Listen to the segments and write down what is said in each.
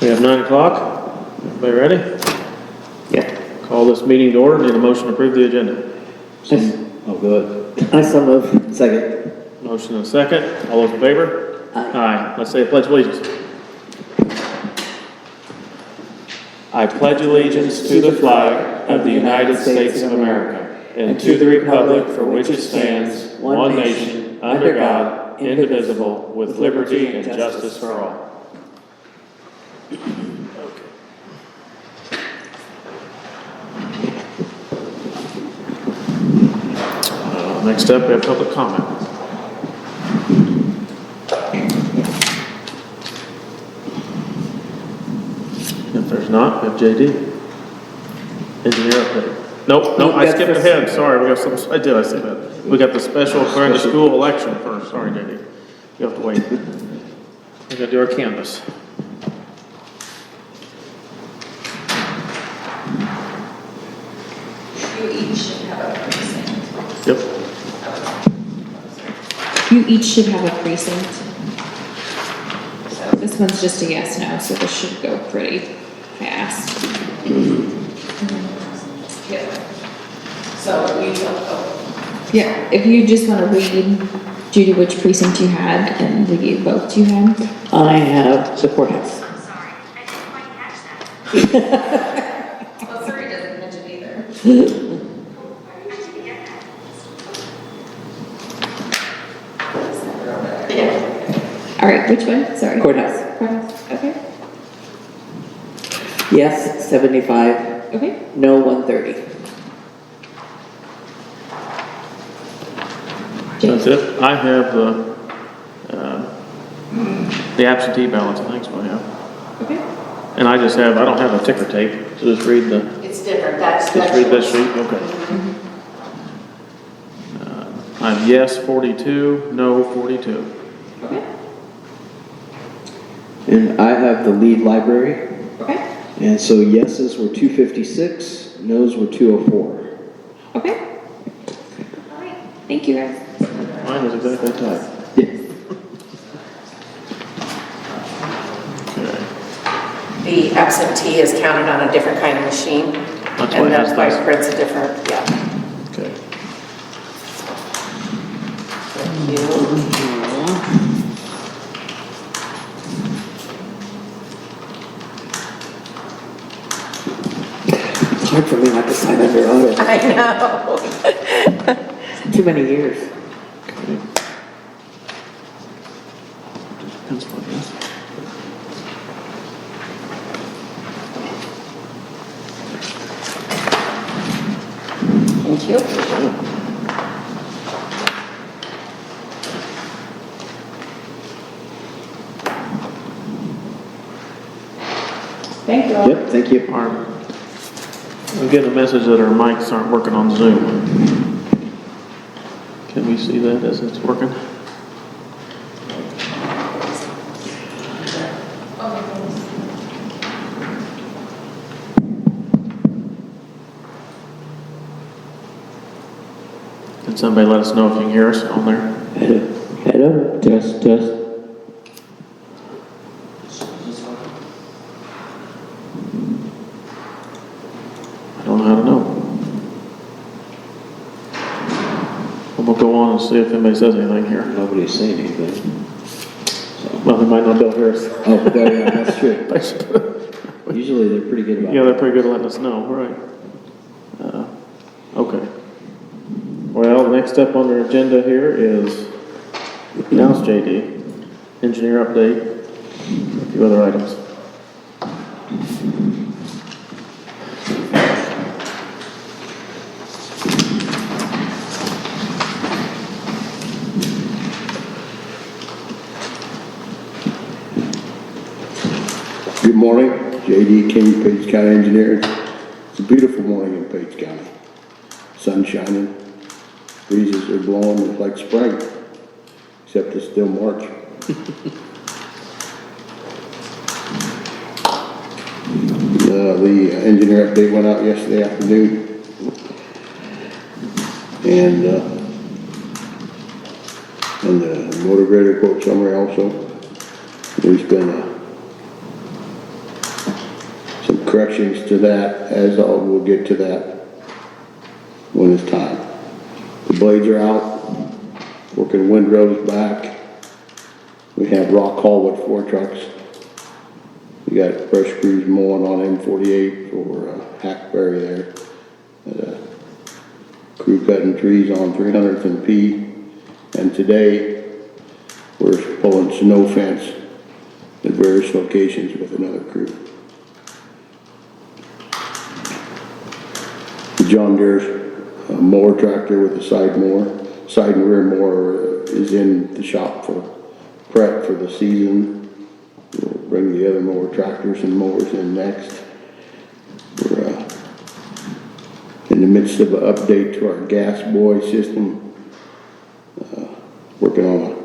We have 9 o'clock. Everybody ready? Yeah. Call this meeting to order. Need a motion to approve the agenda. Oh, good. I so move. Second. Motion and a second. All those in favor? Aye. Let's say pledge allegiance. I pledge allegiance to the flag of the United States of America and to the republic for which it stands, one nation, under God, indivisible, with liberty and justice for all. Next up, we have public comment. If there's not, we have JD. Engineer update. Nope, I skipped ahead. Sorry, we got some. I see that. We got the special according to school election first. Sorry, JD. You have to wait. We gotta do our canvas. You each should have a precinct. Yep. You each should have a precinct. So this one's just a yes, no, so this should go pretty fast. Yeah. So you don't go. Yeah, if you just want to read, Judy, which precinct you had and the votes you had. I have the courthouse. I'm sorry, I didn't quite catch that. Well, Surrey doesn't mention either. I didn't get that. All right, which one? Sorry. Courthouse. Courthouse, okay, Yes, 75. okay. No, 130. That's it. I have the absentee ballots. I think so. I have. Okay. And I don't have a ticker tape. So just read the. It's different, that's. Just read this sheet. Okay. I'm yes 42, no 42. Okay. And I have the lead library, Okay. and so yeses were 256, nos were 204. Okay. All right. Thank you, guys. Mine was exactly tight. Okay. The absentee is counted on a different kind of machine. That's why And it has that's why this. it prints a different, yeah. Okay. Thank you. It's hard for me not to sign under audit. I know. Too many years. Okay. Pencil, I guess. Thank you. Thank you all. Yep, thank you. I'm getting a message that our mics aren't working on Zoom. Can we see that as it's working? Can somebody let us know if you can hear us on there? Hello, test, test. I don't know how to know. We'll go on and see if anybody says anything here. Nobody's saying anything. Well, they might not be able to hear us. Oh, yeah, that's true. Usually they're pretty good about Yeah, it. they're pretty good at letting us know, right. Okay. Well, next up on the agenda here is, now it's JD, engineer update, a few other items. Good morning, J.D. King, Page County Engineer. It's a beautiful morning in Page County. Sun shining, breezes are blowing, it's like spring, except it's still March. The engineer update went out yesterday afternoon. And the motor grader quote summary also. There's been corrections to that, we'll get to that when it's time. The blades are out, working windrows back. We have rock haul with 4 trucks. We got brush crews mowing on M48 for Hackberry there. Crew cutting trees on 300th and P. And today, we're pulling snow fence at various locations with another crew. The John Deere's mower tractor with the side and rear mower is in the shop for prep for the season. We'll bring the other mower tractors and mowers in next. We're in the midst of an update to our gas buoy system. Working on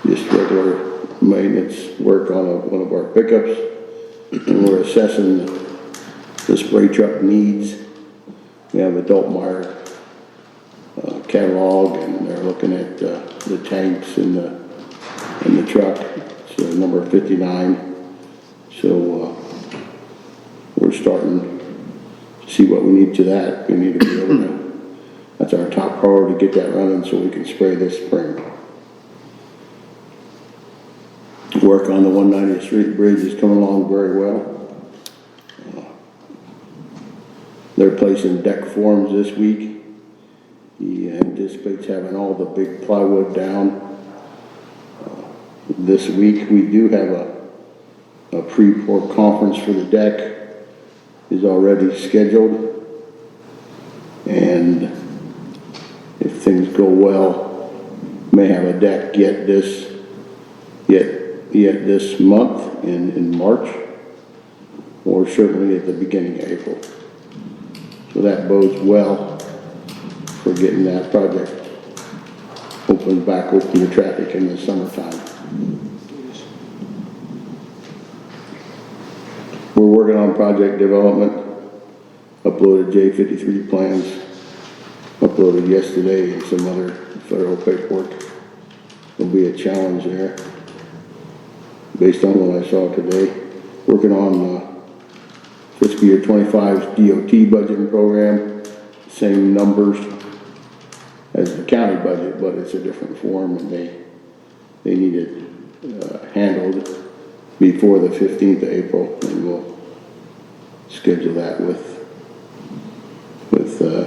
just regular maintenance work on one of our pickups. And we're assessing the spray truck needs. We have a Doltmeyer catalog, and they're looking at the tanks in the truck. It's number 59. So we're starting to see what we need to that. We need to be able to. That's our top priority, to get that running so we can spray this spring. Work on the 190th Street Bridge is coming along very well. They're placing deck forms this week. He anticipates having all the big plywood down this week. We do have a pre-pour conference for the deck is already scheduled, and if things go well, may have a deck yet this month in March, or certainly at the beginning of April. So that bodes well for getting that project open to traffic in the summertime. We're working on project development, uploaded J53 plans, uploaded yesterday, and some other federal paperwork. Will be a challenge there, based on what I saw today. Working on fiscal year 25's DOT budgeting program, same numbers as the county budget, but it's a different form, and they need it handled before the 15th of April, and we'll schedule that with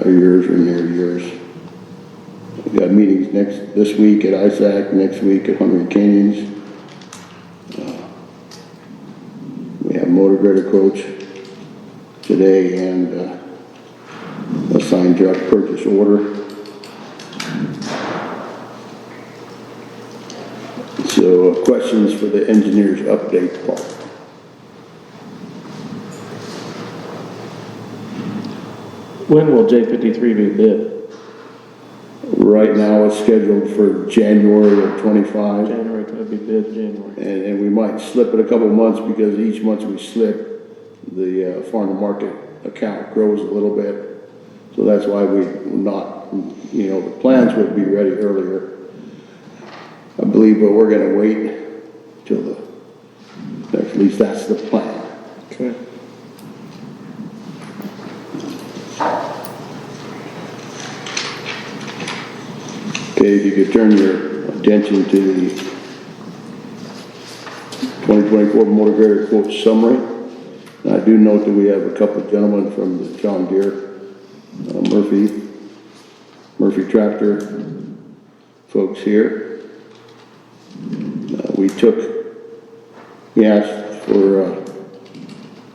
yours or near yours. We got meetings this week at ISAC, next week at Hungry Canyons. We have motor grader coach today and a signed truck purchase order. So questions for the engineer's update, Paul? When will J53 be bid? Right now it's scheduled for January of 25. January, could it be bid January? And we might slip it a couple of months, because each month we slip, the farm to market account grows a little bit. So that's why we not, the plans would be ready earlier, I believe, but we're gonna wait till at least that's the plan. Okay. Okay, if you could turn your attention to the 2024 motor grader quote summary. And I do note that we have a couple of gentlemen from the John Deere, Murphy Tractor folks here. We asked for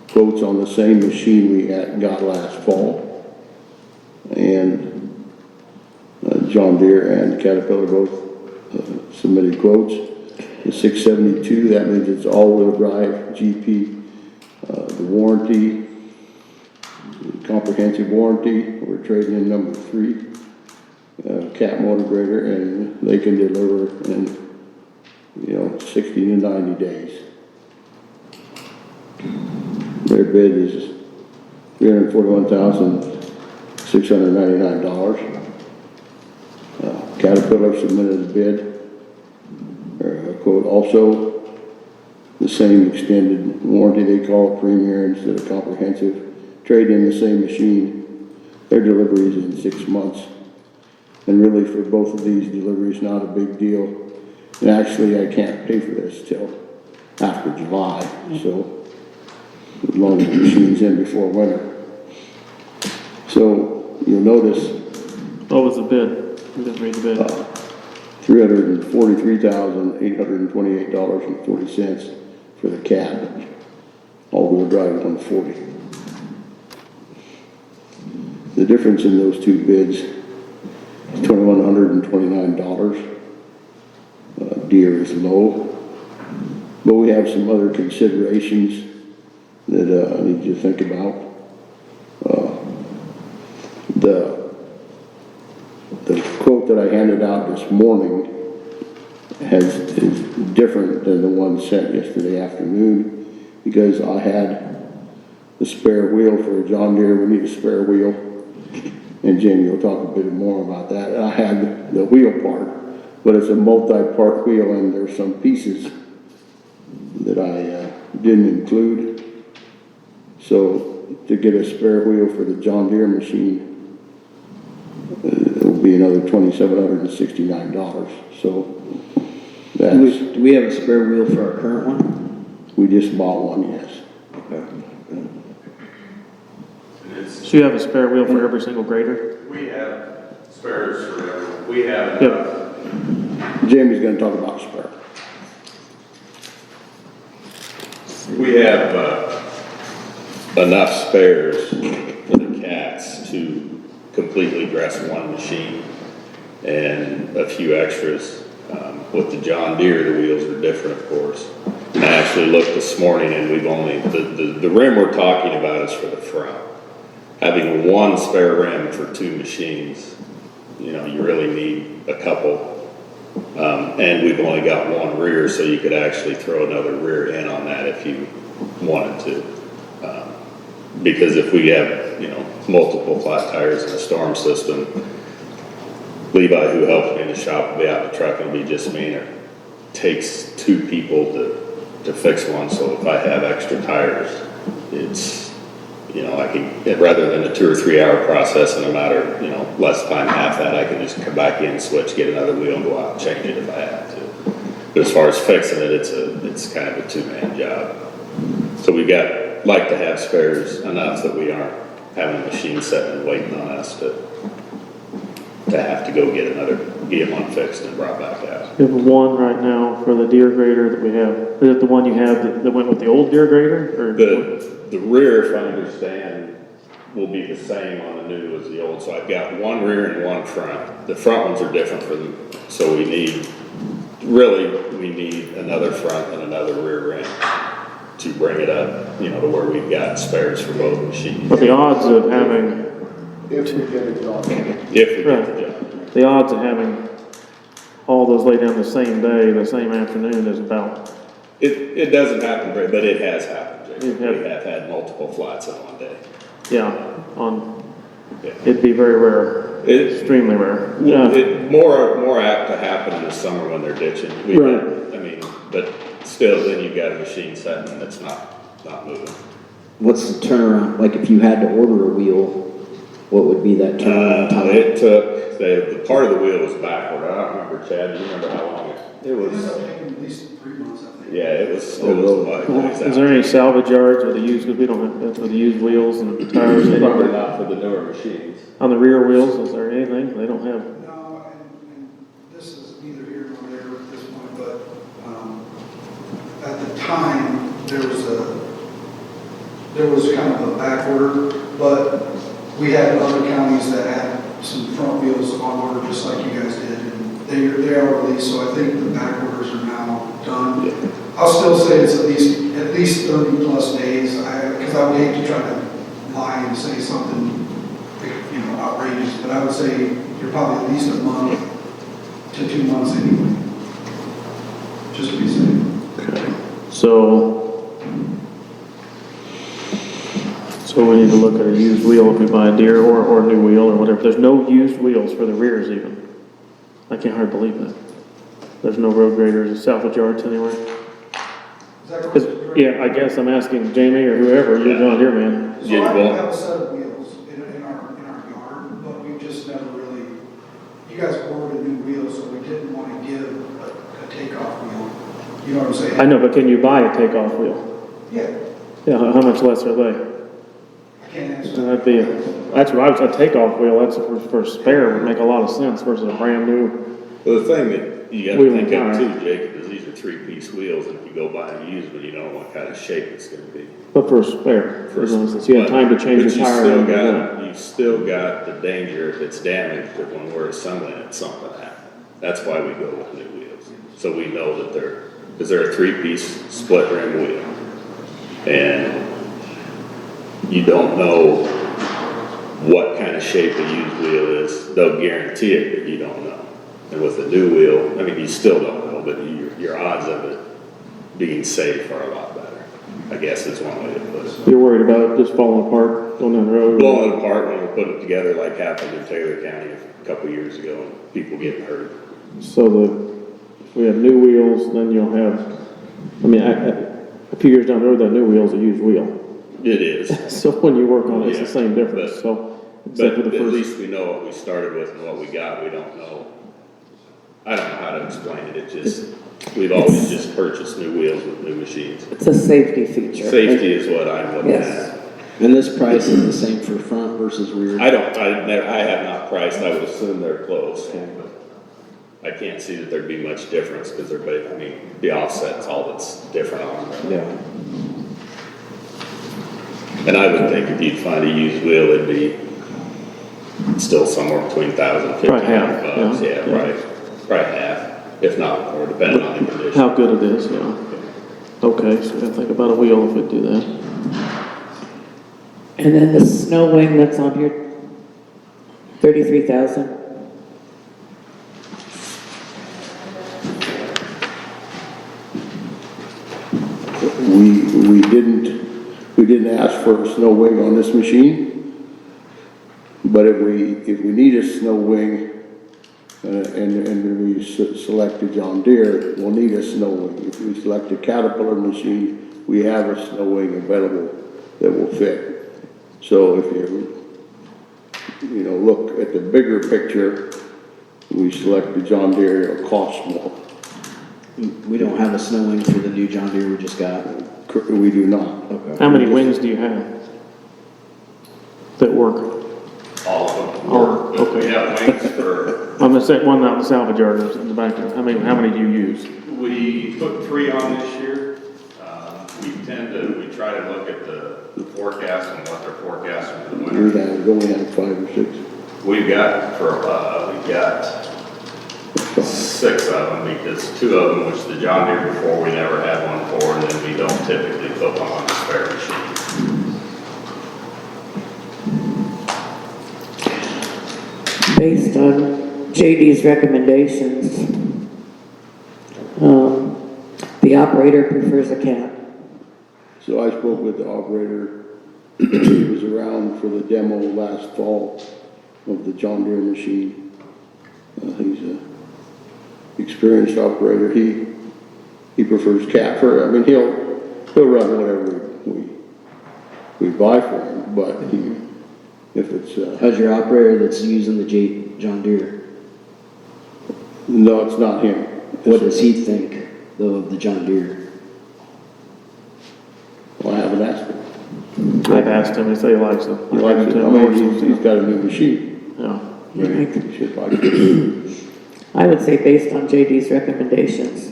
quotes on the same machine we got last fall, and John Deere and Caterpillar both submitted quotes. The 672, that means it's all-wheel drive, GP, the warranty, comprehensive warranty. We're trading in number 3, Cat motor grader, and they can deliver in 60 to 90 days. Their bid is $341,699. Caterpillar submitted a bid, or a quote also. The the same extended warranty, they call it Premier instead of comprehensive. Trade in the same machine. Their delivery is in 6 months. And really for both of these deliveries, not a big deal. And actually, I can't pay for this till after July, so as long as the machine's in before winter. So you'll notice What was the bid? We didn't read the bid. $343,828.40 for the cab. All-wheel drive 140. The difference in those two bids is $2,129. Deere is low, but we have some other considerations that I need you to think about. The quote that I handed out this morning is different than the one sent yesterday afternoon, because I had the spare wheel for a John Deere. We need a spare wheel, and Jamie will talk a bit more about that. I had the wheel part, but it's a multi-part wheel, and there's some pieces that I didn't include. So to get a spare wheel for the John Deere machine, it'll be another $2,769. So that's, Do we have a spare wheel for our current one? we just bought one, yes. So you have a spare wheel for every single grader? We have spares for everyone. We have, Yep. Jamie's gonna talk about spare. we have, enough spares for the cats to completely dress one machine and a few extras. With the John Deere, the wheels are different, of course. And I actually looked this morning and we've only, the rim we're talking about is for the front. Having one spare rim for two machines, you know, you really need a couple. And we've only got one rear, so you could actually throw another rear end on that if you wanted to. Because if we have, you know, multiple flat tires in a storm system, Levi, who helps me in the shop, will be out in the truck and it'll be just me, and it takes two people to fix one. So if I have extra tires, it's, you know, I can, rather than a 2 or 3 hour process in a matter, you know, less time, half that, I can just come back in, switch, get another wheel, and go out and change it if I have to. But as far as fixing it, it's kind of a two-man job. So we've got, like to have spares enough that we aren't having a machine sitting and waiting on us to have to go get one fixed and brought back out. We have one right now for the Deere grader that we have. Is it the one you have that went with the old Deere grader? Or The rear, if I understand, will be the same on the new as the old. So I've got one rear and one front. The front ones are different for them. So we need another front and another rear rim to bring it up, you know, to where we've got spares for both machines. But the odds of having, If we get it done. If we get the right, job. the odds of having all those laid down the same day, the same afternoon is about, It doesn't happen very, but it has happened, Jason. It has. We have had multiple flats in one day. yeah, Yeah. it'd be very rare, extremely rare. Yeah. More apt to happen in the summer when they're ditching. Right. But still, then you've got a machine setting that's not moving. What's the turnaround, like if you had to order a wheel, what would be that turnaround time? It took, the part of the wheel was backward. I don't remember, Chad, do you remember how long it was? At least 3 months, I think. Yeah, it was like. Is there any salvage yards with the used, because we don't have, with the used wheels and tires Probably anywhere? not for the newer machines. On the rear wheels, is there anything? They don't have, No, and this is neither here nor there at this point, but at the time, there was kind of a back order, but we had other counties that had some front wheels on order, just like you guys did, and they are released, so I think the back orders are now done. I'll still say it's at least 30 plus days, because I would hate to try to lie and say something, you know, outrageous, but I would say you're probably at least a month to 2 months anyway, just to be safe. so we need to look at a used wheel if we buy a Deere or a new wheel or whatever. There's no used wheels for the rears even. I can't hardly believe that. There's no road graders or salvage yards anywhere. Is that Cause, correct? yeah, I guess I'm asking Jamie or whoever, you're John Deere man. So Yeah, I well- do have a set of wheels in our yard, but we just never really, you guys ordered a new wheel, so we didn't want to give a takeoff wheel. You know what I'm saying? I know, but can you buy a takeoff wheel? Yeah, Yeah, how much less are they? I can't answer. That'd be, that's what I was, a takeoff wheel, that's for spare, would make a lot of sense versus a brand new. Well, the thing that you gotta Wheeling think of tire. too, Jacob, is these are three-piece wheels, and if you go buy them used, but you don't know what kind of shape it's gonna be. But for spare, for instance, you have time to change your But tire. still and do got, you still got the danger if it's damaged, that when we're assembling it, something happens. That's why we go with new wheels. So we know that they're a three-piece split rim wheel. And you don't know what kind of shape a used wheel is. They'll guarantee it, but you don't know. And with a new wheel, I mean, you still don't know, but your odds of it being safe are a lot better, I guess is one way to put it. You're worried about it just falling apart going down the road? Blowing it apart when we put it together like happened in Taylor County a couple years ago, and people getting hurt. So if we have new wheels, then you'll have, I mean, a few years down the road, that new wheel's a used wheel. It is. So when you work on it, it's the Yeah, same difference, but- so. But Except for at the first, least we know what we started with and what we got, we don't know. I don't know how to explain it, it just, we've always just purchased new wheels with new machines. It's a safety feature. Safety is what I'm looking Yes. at. And this price is the same for front versus rear? I have not priced, I would assume they're close. I can't see that there'd be much difference, because I mean, the offset's all that's different on them. Yeah. And I would think if you'd find a used wheel, it'd be still somewhere between $1,000 and Right, half, $1,500, yeah, yeah, yeah. right, probably half, if not more, depending on the condition. how good it is, yeah. Okay, so we gotta think about a wheel if we do that. And then the snow wing that's on here, 33,000. We didn't ask for a snow wing on this machine, but if we need a snow wing, and we select a John Deere, we'll need a snow wing. If we select a Caterpillar machine, we have a snow wing available that will fit. So if you look at the bigger picture, we select the John Deere, it'll cost more. We don't have a snow wing for the new John Deere we just got. We do not. Okay. How many wings do you have that work? All of them. Oh, But okay. We have wings for, I'm gonna say one out in the salvage yard or in the back, how many do you use? we put 3 on this year. We try to look at the forecast and what they're forecasting for the winter. We only have 5 or 6. We've got 6 of them, because 2 of them, which the John Deere before, we never had one for, and then we don't typically put one on the spare machine. Based on JD's recommendations, the operator prefers a cat. So I spoke with the operator, he was around for the demo last fall of the John Deere machine. He's a experienced operator, he prefers cat he'll run whatever we buy for him, but if it's, How's your operator that's using the John Deere? no, it's not him. What does he think, though, of the John Deere? Well, I haven't asked him. I've asked him, he said he likes them. He likes it, I mean, he's got a new machine. Yeah. He should like it. I would say based on JD's recommendations,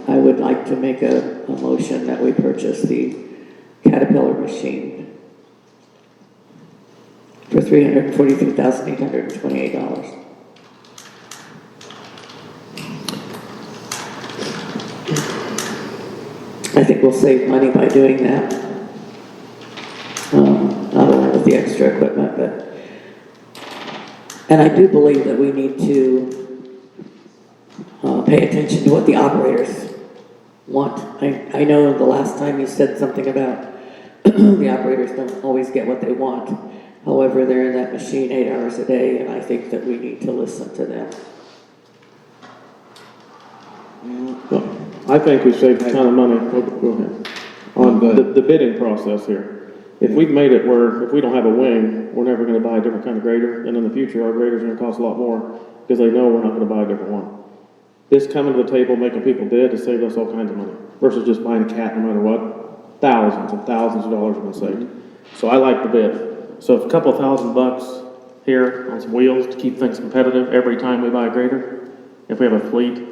I would like to make a motion that we purchase the Caterpillar machine for $343,828. I think we'll save money by doing that. Not only with the extra equipment, but, and I do believe that we need to pay attention to what the operators want. I know the last time you said something about the operators don't always get what they want. However, they're in that machine 8 hours a day, and I think that we need to listen to them. I think we saved a ton of money, go ahead, on the bidding process here. If we've made it where, if we don't have a wing, we're never gonna buy a different kind of grader, and in the future, our graders are gonna cost a lot more, because they know we're not gonna buy a different one. This coming to the table, making people bid, has saved us all kinds of money, versus just buying a cat no matter what. Thousands and thousands of dollars have been saved. So I like the bid. So if a couple $1,000 here on some wheels to keep things competitive every time we buy a grader, if we have a fleet,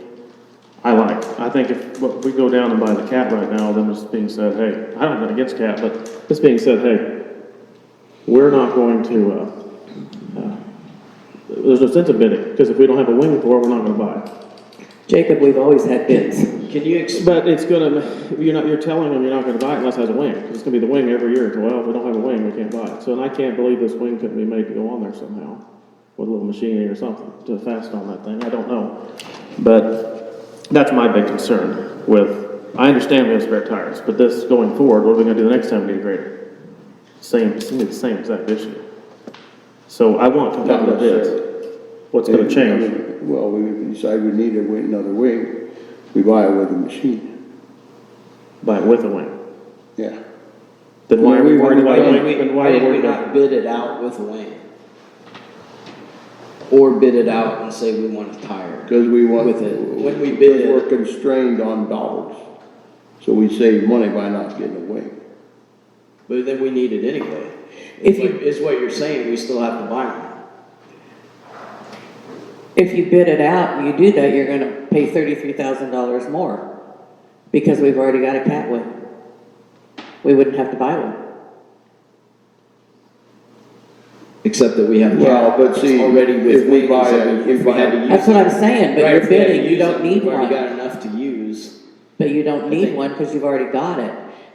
I think if we go down and buy the cat right now, then it's being said, hey, I don't know against cat, but it's being said, hey, we're not going to, there's no sense of bidding, because if we don't have a wing for it, we're not gonna buy it. Jacob, we've always had bids. Can you But it's gonna, you're telling them you're not gonna buy it unless it has a wing. It's gonna be the wing every year, well, if we don't have a wing, we can't buy it. So, and I can't believe this wing couldn't be made to go on there somehow, with a little machinery or something, to fast on that thing, I don't know. But that's my big concern with, I understand we have spare tires, but this going forward, what are we gonna do the next time we need a grader? It's gonna be the same exact issue. So I want competitive bids. What's gonna change? Well, we decide we need another wing, we buy it with a machine, Buy it with a wing. yeah. Then why are we worried about a Why wing? did Then we, why are we did we worried about? not bid it out with a wing? Or bid it out and say we want a tire? Because we want. With it. When we bid it- We're constrained on dollars, so we save money by not getting a wing. But then we need it anyway. If you- Is what you're saying, we still have to buy one. If you bid it out and you do that, you're gonna pay $33,000 more, because we've already got a cat wing. We wouldn't have to buy one. Except that we have. Well, but see, Already with if we wings, buy that it, if we had to use. That's what I'm saying, but Right, you're if we had to bidding, you use don't it, need we've already one. got enough to use. But you don't need think- one because you've already got it.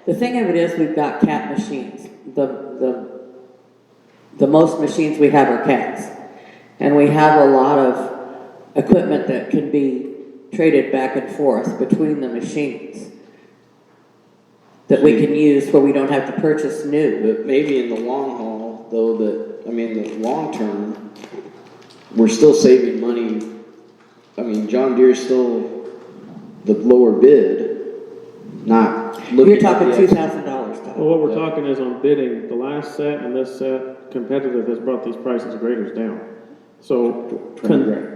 The thing of it is, we've got cat machines. The most machines we have are cats. And we have a lot of equipment that can be traded back and forth between the machines that we can use where we don't have to purchase new. But maybe in the long haul, though, the long term, we're still saving money. I mean, John Deere's still the lower bid, not looking You're at talking the $2,000, Well, Todd. what we're talking is on bidding, the last set and this set, competitive has brought these prices of graders down. So, 20 grand.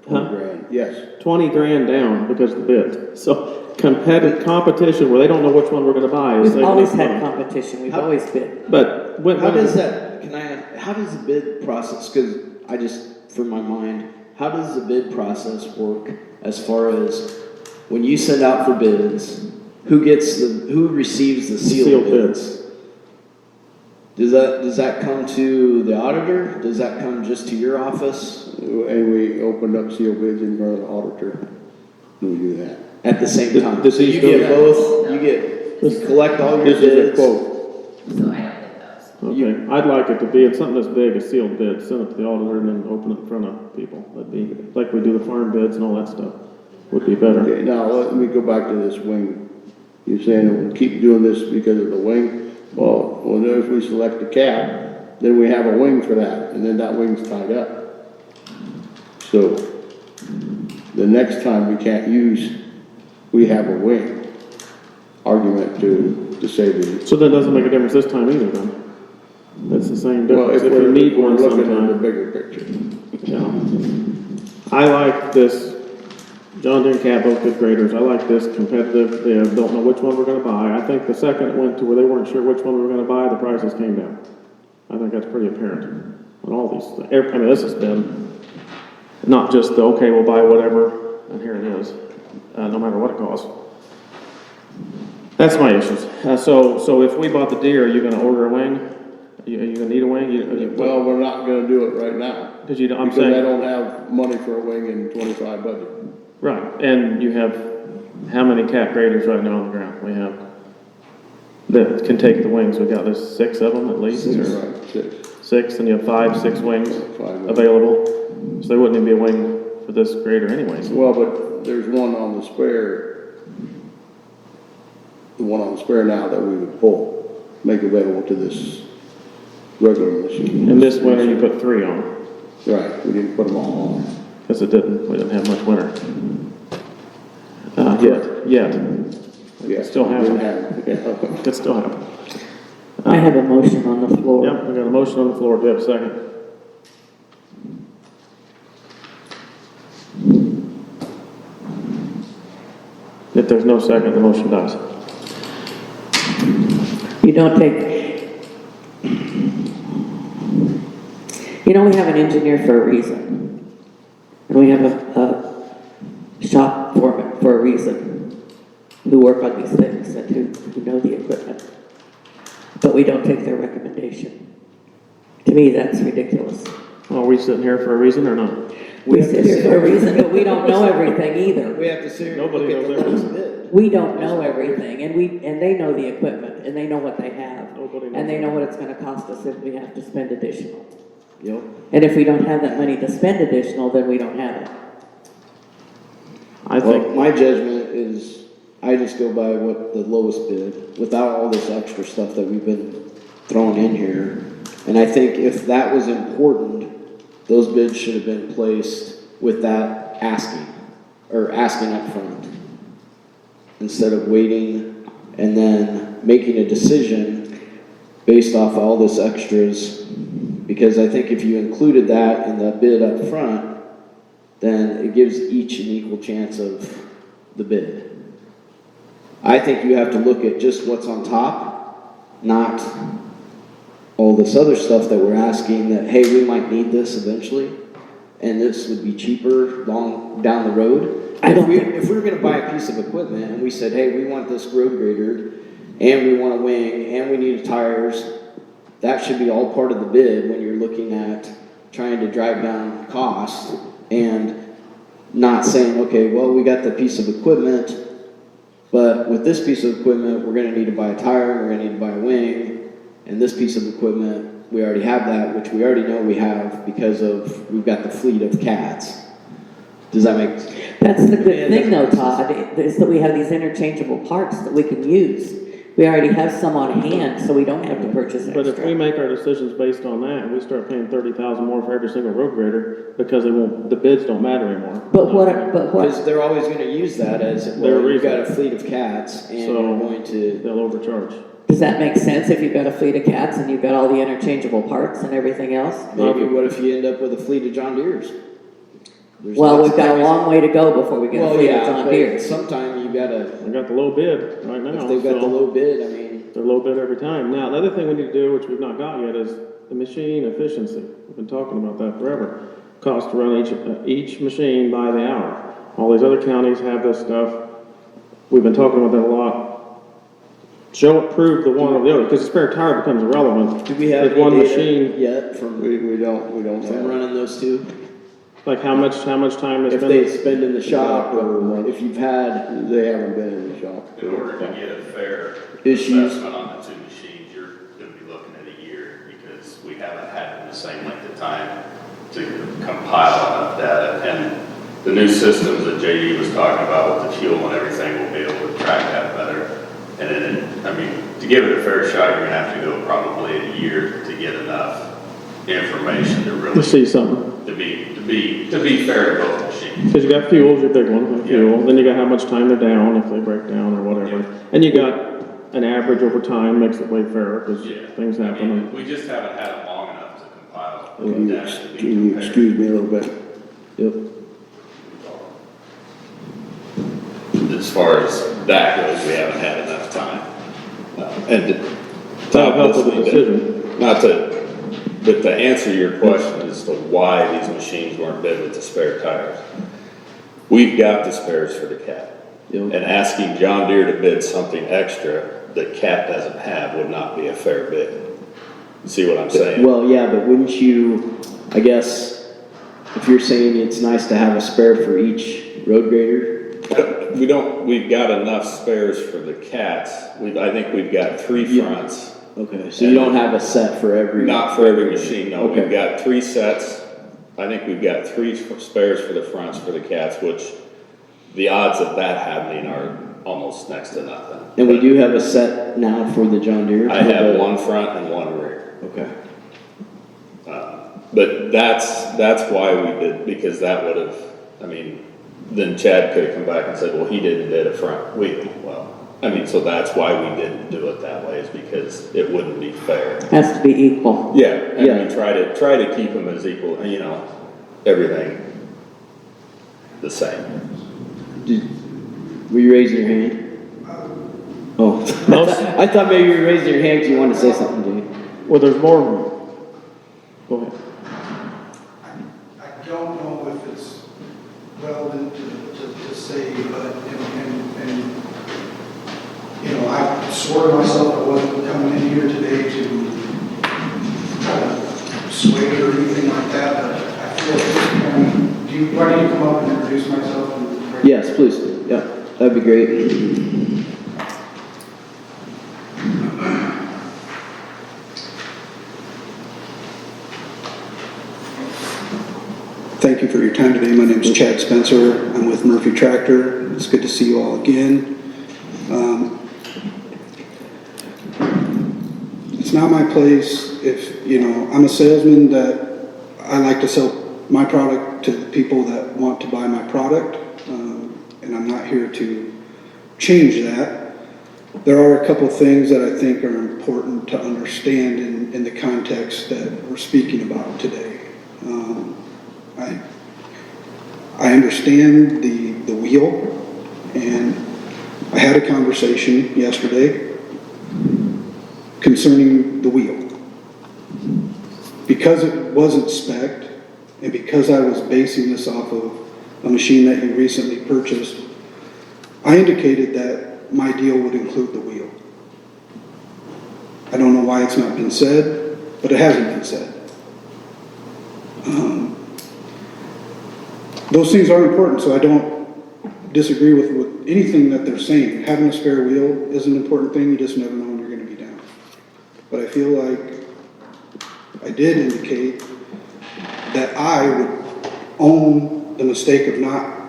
Huh? 20 grand, yes. 20 grand down because of the bid. So competition where they don't know which one we're gonna buy is We've saving always us had money. competition, we've always bid. But when, How does that, how does the bid process, because for my mind, how does the bid process work as far as when you send out for bids, who receives the sealed Sealed bids? Does that come to the auditor? Does that come just to your office And we opened up sealed bids in front of the auditor. We do that. at the same Does- time? does So he you still- get both, you collect all your This is a bids. quote. So I don't get those. okay, I'd like it to be, it's something this big, a sealed bid, send it to the auditor and then open it in front of people. That'd be, like we do the farm bids and all that stuff, would be better. Okay, now let me go back to this wing. You're saying that we'll keep doing this because of the wing? Well, if we select a cat, then we have a wing for that, and then that wing's tied up. So, the next time we can't use, we have a wing. Argument to say the, So that doesn't make a difference this time either then. That's the same well, difference, if if you we're need one looking at the sometime. bigger picture. Yeah. I like this, John Deere and Cat, both good graders, I like this competitive, they don't know which one we're gonna buy. I think the second it went to where they weren't sure which one we were gonna buy, the prices came down. I think that's pretty apparent on all these, I mean, this has been not just the, okay, we'll buy whatever, and here it is, no matter what it costs. That's my issues. So if we bought the Deere, are you gonna order a wing? Are you gonna need a wing? Well, we're not gonna do it right now. Because I'm Because I saying, don't have money for a wing in 25 budget. right, and you have, how many cat graders right now on the ground? We have, that can take the wings, we got, there's 6 of them at least, or Right, 6. 6, and you have 5, 6 wings 5 wings. available. So there wouldn't even be a wing for this grader anyways. Well, but there's one on the spare, the one on the spare now that we would pull, make available to this regular machine. And this winter you put 3 on, Right, we didn't put them all on. because we didn't have much winter. Not yet, yet. Yeah, Still haven't. haven't. Could still happen. I have a motion on the floor. Yep, we got a motion on the floor. Do we have a second? If there's no second, the motion dies. You don't take, you know, we have an engineer for a reason. And we have a shop foreman for a reason, who work on these things and who know the equipment. But we don't take their recommendation. To me, that's ridiculous. Are we sitting here for a reason or not? We sit here for a reason, but we don't know everything either. We have to sit here and Nobody look at the knows lowest bid. We don't know everything, and they know the equipment, and they know what they have. Nobody knows And they know that. what it's gonna cost us if we have to spend additional. Yep. And if we don't have that money to spend additional, then we don't have it. I Well, think, my judgment is, I just go by what the lowest bid, without all this extra stuff that we've been throwing in here. And I think if that was important, those bids should have been placed with that asking up front. Instead of waiting and then making a decision based off all this extras. Because I think if you included that in the bid up front, then it gives each an equal chance of the bid. I think you have to look at just what's on top, not all this other stuff that we're asking that, hey, we might need this eventually, and this would be cheaper long down the road. If we were gonna buy a piece of equipment and we said, hey, we want this road grader, and we want a wing, and we need tires, that should be all part of the bid when you're looking at trying to drive down costs, and not saying, okay, well, we got the piece of equipment, but with this piece of equipment, we're gonna need to buy a tire, and we're gonna need to buy a wing, and this piece of equipment, we already have that, which we already know we have because of, we've got the fleet of cats. Does that make sense? That's the good thing though, Todd, is that we have these interchangeable parts that we can use. We already have some on hand, so we don't have to purchase but if we extra. make our decisions based on that, and we start paying $30,000 more for every single road grader, because the bids don't matter anymore. Because they're always gonna use that as, Their well, you've got reason. a fleet of cats, and So- you're going to, They'll overcharge. Does that make sense if you've got a fleet of cats and you've got all the interchangeable parts and everything else? maybe what if you end up with a fleet of John Deeres? There's Well, lots we've of got a things- long way to go before we get a Well, fleet of yeah, John but Deere's. sometime you gotta, We got the low bid right now. if they've got the so- low bid, I mean, They're low bid every time. Now, the other thing we need to do, which we've not got yet, is the machine efficiency. We've been talking about that forever. Cost to run each machine by the hour. All these other counties have this stuff. We've been talking about that a lot. Prove the one or the other, because the spare tire becomes irrelevant. do we have If any one data machine, yet from We don't have. running those two? like how much time they If spend? they spend in the shop, or if you've had They haven't been in the shop. In order to get a fair Issues. assessment on the two machines, you're gonna be looking at a year, because we haven't had the same length of time to compile enough data. And the new systems that JD was talking about with the fuel and everything, will be able to track that better. And then, I mean, to give it a fair shot, you're gonna have to go probably a year to get enough information to really, To see something. to be fair to both machines. Because you got fuel's your big one, fuel. Then you got how much time they're down, if they break down or whatever. And you got an average over time, makes it way fairer, because Yeah. things I happen. mean, we just haven't had it long enough to compile Can you, data to be can you compared. excuse me a little bit? Yep. As far as that goes, we haven't had enough time. And That'll help with the decision. but to answer your question as to why these machines weren't bid with the spare tires, we've got the spares for the Cat. Yep. And asking John Deere to bid something extra that Cat doesn't have would not be a fair bid. See what I'm saying? Well, yeah, but wouldn't you, I guess, if you're saying it's nice to have a spare for each road grader? We've got enough spares for the Cats. I think we've got 3 fronts. Okay, so you don't have a set for every? Not for every machine, no. Okay. We've got 3 sets. I think we've got 3 spares for the fronts for the Cats, which the odds of that happening are almost next to nothing. And we do have a set now for the John Deere? I have 1 front and 1 rear. Okay. But that's why we did, because that would have, I mean, then Chad could have come back and said, well, he didn't bid a front wheel. Well, I mean, so that's why we didn't do it that way, is because it wouldn't be fair. Has to be equal. Yeah, I Yeah. mean, try to keep them as equal, you know, everything the same. Were you raising your hand? Oh, I thought maybe you were raising your hand because you wanted to say something, Jay. Well, there's more. Go ahead. I don't know if it's relevant to say, but, and, you know, I swore to myself I wasn't coming in here today to try to sway or anything like that, but I feel at this point, do I need to come up and introduce myself? Yes, please. Yeah, that'd be great. Thank you for your time today. My name is Chad Spencer. I'm with Murphy Tractor. It's good to see you all again. It's not my place if, you know, I'm a salesman that I like to sell my product to the people that want to buy my product, and I'm not here to change that. There are a couple things that I think are important to understand in the context that we're speaking about today. I understand the wheel, and I had a conversation yesterday concerning the wheel. Because it wasn't spec'd, and because I was basing this off of a machine that you recently purchased, I indicated that my deal would include the wheel. I don't know why it's not been said, but it hasn't been said. Those things are important, so I don't disagree with anything that they're saying. Having a spare wheel is an important thing, you just never know when you're going to be down. But I feel like I did indicate that I would own the mistake of not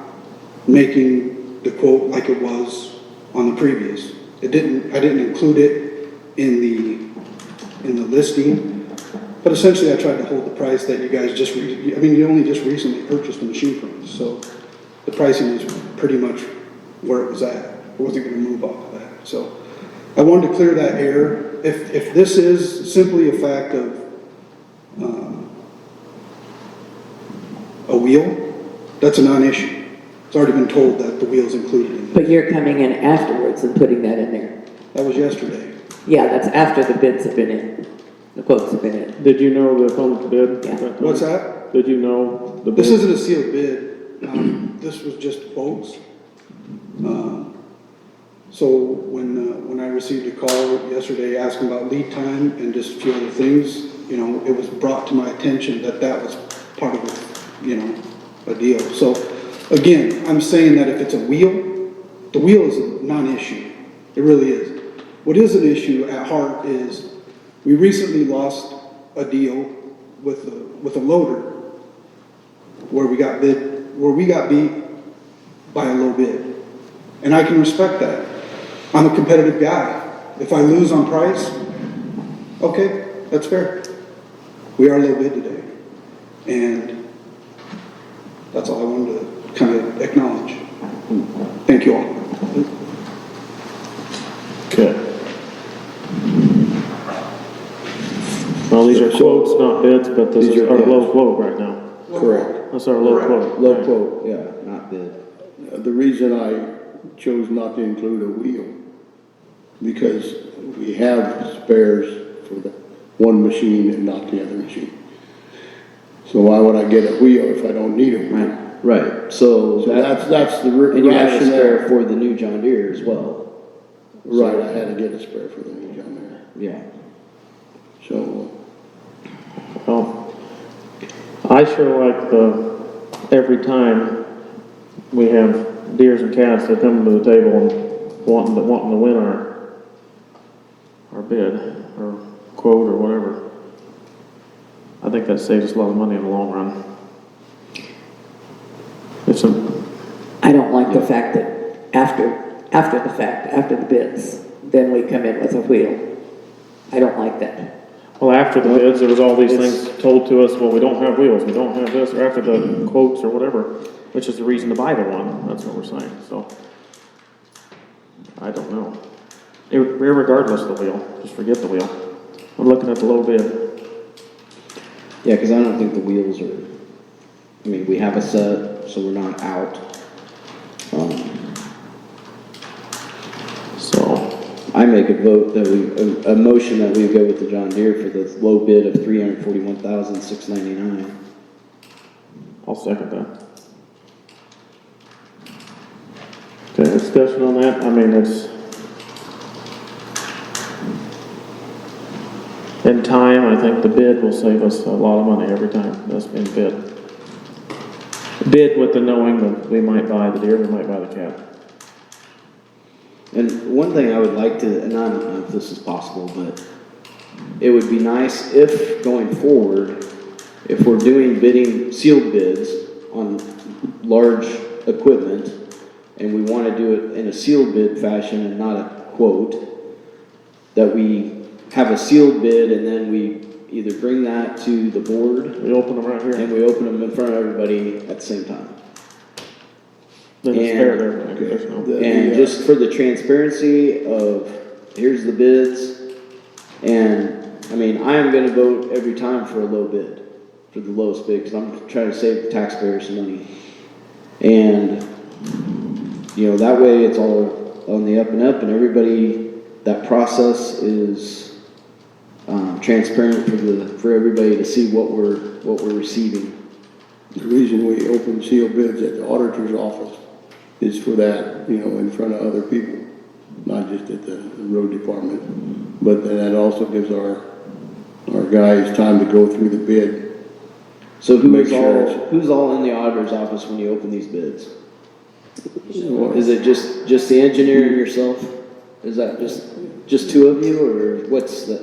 making the quote like it was on the previous. I didn't include it in the listing. But essentially, I tried to hold the price that you guys you only just recently purchased a machine from us, so the pricing is pretty much where it was at. It wasn't going to move off of that. So I wanted to clear that air. If this is simply a fact of a wheel, that's a non-issue. It's already been told that the wheel's included in it. But you're coming in afterwards and putting that in there. That was yesterday. Yeah, that's after the bids have been in. The quotes have been in. Did you know the opponent bid? Yeah. What's that? Did you know the bid? This isn't a sealed bid. This was just quotes. So when I received a call yesterday asking about lead time and just a few other things, you know, it was brought to my attention that was part of a deal. So again, I'm saying that if it's a wheel, the wheel is a non-issue. It really is. What is an issue at heart is we recently lost a deal with a loader where we got beat by a low bid. And I can respect that. I'm a competitive guy. If I lose on price, okay, that's fair. We are low bid today. And that's all I wanted to kind of acknowledge. Thank you all. Okay. Well, these are quotes, not bids, but this These is are our bids. low quote right now. Correct. That's our low quote. Low Right. quote, yeah, not bid. The reason I chose not to include a wheel, because we have spares for the one machine and not the other machine. So why would I get a wheel if I don't need a wheel? Right, so So that's the and you have a spare rationale. for the new John Deere as well. Right, I had to get a spare for the new John Deere. Yeah. So, Well, I sure like every time we have deers and cats that come to the table and wanting to win our bid or quote or whatever. I think that saves us a lot of money in the long run. I don't like the fact that after the fact, after the bids, then we come in with a wheel. I don't like that. Well, after the bids, there was all these things told to us, well, we don't have wheels, we don't have this, or after the quotes or whatever. which is the reason to buy the one, that's what we're saying, so. I don't know. Regardless of the wheel, just forget the wheel. We're looking at the low bid. Yeah, because I don't think the wheels are, I mean, we have a set, so we're not out. So, I make a vote that a motion that we go with the John Deere for the low bid of $341,699. I'll second that. Okay, discussion on that, I mean, it's, in time, I think the bid will save us a lot of money every time that's been bid. Bid with the knowing that we might buy the Deere, we might buy the Cat. And one thing I would like to, and I don't know if this is possible, but it would be nice if, going forward, if we're doing bidding, sealed bids on large equipment, and we want to do it in a sealed bid fashion and not a quote, that we have a sealed bid and then we either bring that to the board We open them right here, and we open them in front of everybody at the same time. then it's fair there, there's no. And just for the transparency of, here's the bids, and, I mean, I am gonna vote every time for a low bid, for the lowest bid, because I'm trying to save the taxpayers some money. And, you know, that way it's all on the up and up, and everybody, that process is, transparent for everybody to see what we're receiving. The reason we open sealed bids at the auditor's office is for that, you know, in front of other people, not just at the road department. But then that also gives our guys time to go through the bid. So Make sure it's- who's all in the auditor's office when you open these bids? Is it just the engineer and yourself? Is that just two of you, or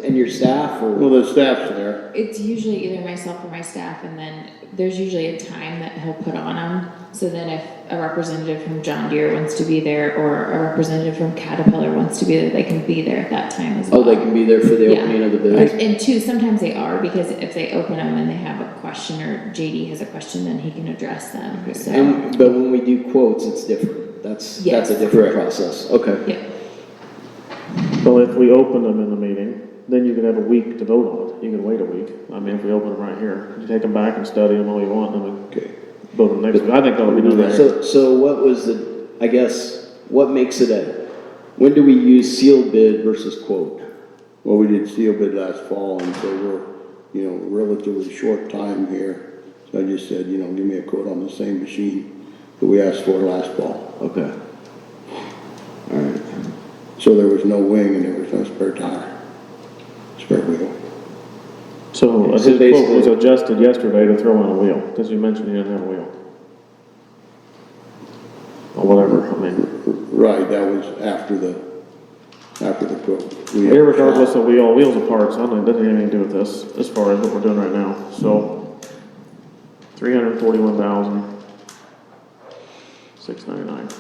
and your staff, or? Well, the staff's there. It's usually either myself or my staff, and then there's usually a time that he'll put on them. So then if a representative from John Deere wants to be there, or a representative from Caterpillar wants to be there, they can be there at that time as well. Oh, they can be there for the Yeah. opening of the bids? And two, sometimes they are, because if they open them and they have a question, or JD has a question, then he can address them, so. But when we do quotes, it's different. That's Yes. a different process. Okay. Yeah, Well, if we open them in the meeting, then you can have a week to vote on it. You can wait a week. I mean, if we open them right here, you take them back and study them all you want, and then Okay. we vote them next week. I think that'll be done there. So what was what makes it when do we use sealed bid versus quote? Well, we did seal bid last fall, and so we're, you know, relatively short time here. So I just said, you know, give me a quote on the same machine that we asked for last fall. Okay. All right. So there was no wing and there was no spare tire, spare wheel. So his So quote was basically- adjusted yesterday to throw in a wheel, because you mentioned you didn't have a wheel. Or whatever, I mean, Right, that was after the quote. irregardless of wheels and parts, I don't know, it doesn't have anything to do with this, as far as what we're doing right now, so. $341,699.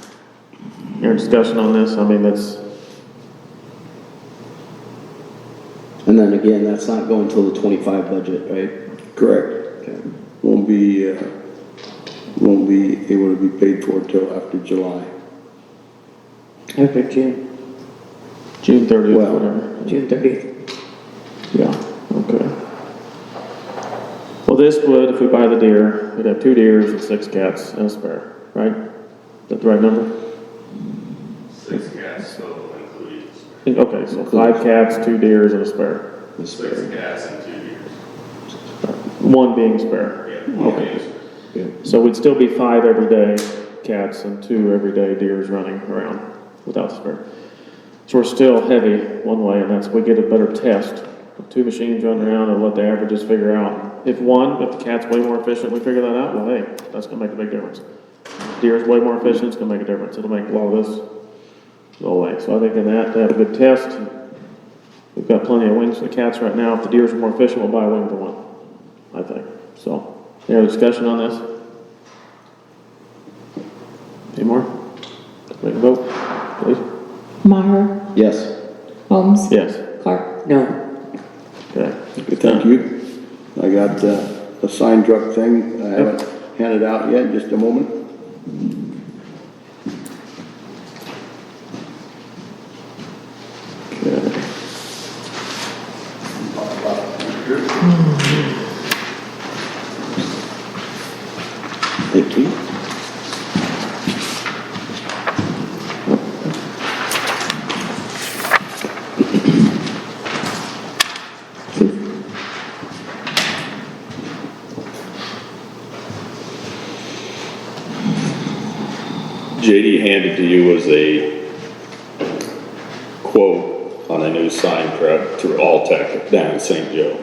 Your discussion on this, I mean, that's, And then again, that's not going till the 25 budget, right? Correct. Okay. Won't be able to be paid for till after July. After June, June 30th, Well- whatever. June 30th. Yeah, okay. Well, this would, if we buy the Deere, we'd have 2 Deers and 6 Cats and a spare, right? Is that the right number? 6 cats total including Okay, so 5 Cats, 2 Deers and a spare. 6 cats and 2 deers. One being spare. Yeah. Okay. So we'd still be 5 everyday Cats and 2 everyday Deers running around without the spare. So we're still heavy one way, and that's, we get a better test. With 2 machines running around and let the averages figure out. If the Cat's way more efficient, we figure that out, well, hey, that's gonna make a big difference. Deer's way more efficient, it's gonna make a difference. It'll make a lot of this go away. So I think in that, to have a good test, we've got plenty of wings for the Cats right now. If the Deers are more efficient, we'll buy a wing for one, I think. So, any other discussion on this? Any more? Make a vote, please. Maher, Yes. Holmes, Yes, Clark. No, okay. Okay, thank you. I got a sign truck thing I haven't handed out yet, just a moment. JD handed to you was a quote on a new sign truck through Alltech down in St. Joe.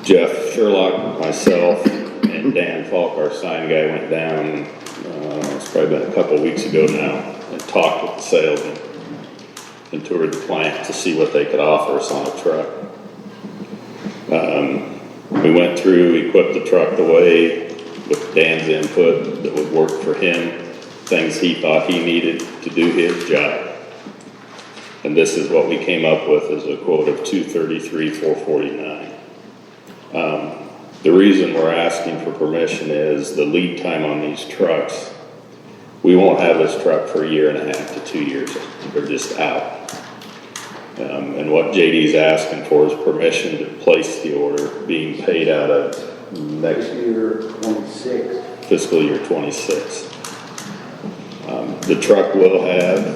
Jeff Sherlock, myself, and Dan Falk, our sign guy, went down, it's probably been a couple weeks ago now, and talked with the salesman and toured the plant to see what they could offer us on a truck. We went through, equipped the truck the way, with Dan's input, that would work for him, things he thought he needed to do his job. And this is what we came up with, as a quote of $233,449. The reason we're asking for permission is the lead time on these trucks. We won't have this truck for 1.5 to 2 years. They're just out. And what JD's asking for is permission to place the order, being paid out of next Year 26. fiscal year 26. The truck will have,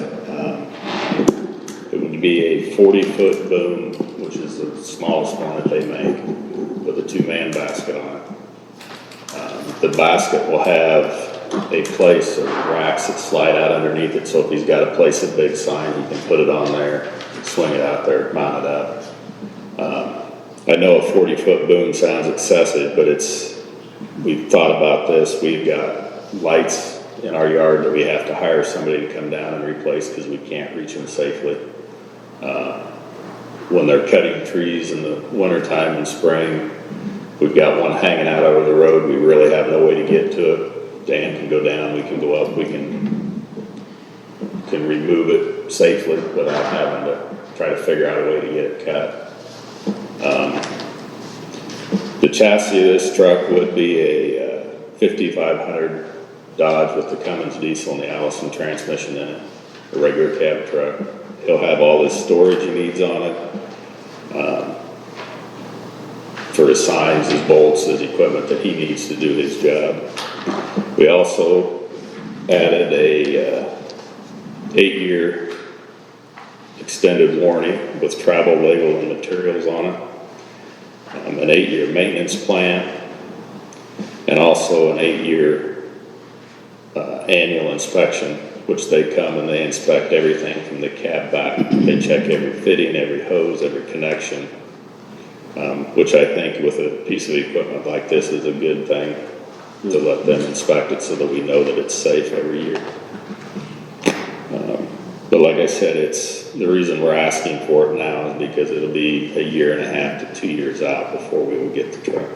it would be a 40-foot boom, which is the smallest one that they make, with a 2-man basket on it. The basket will have a place of racks that slide out underneath it, so if he's got to place a big sign, he can put it on there, swing it out there, mount it up. I know a 40-foot boom sounds excessive, but we've thought about this. We've got lights in our yard that we have to hire somebody to come down and replace because we can't reach them safely. When they're cutting trees in the wintertime and spring, we've got one hanging out over the road. We really have no way to get to it. Dan can go down, we can go up, we can remove it safely without having to try to figure out a way to get it cut. The chassis of this truck would be a 5500 Dodge with the Cummins diesel and the Allison transmission in it, a regular cab truck. He'll have all his storage he needs on it, for his signs, his bolts, his equipment that he needs to do his job. We also added a 8-year extended warranty with travel label and materials on it, an 8-year maintenance plan, and also an 8-year annual inspection, which they come and they inspect everything from the cab back. They check every fitting, every hose, every connection, which I think with a piece of equipment like this is a good thing to let them inspect it so that we know that it's safe every year. But like I said, the reason we're asking for it now is because it'll be 1.5 to 2 years out before we will get the truck.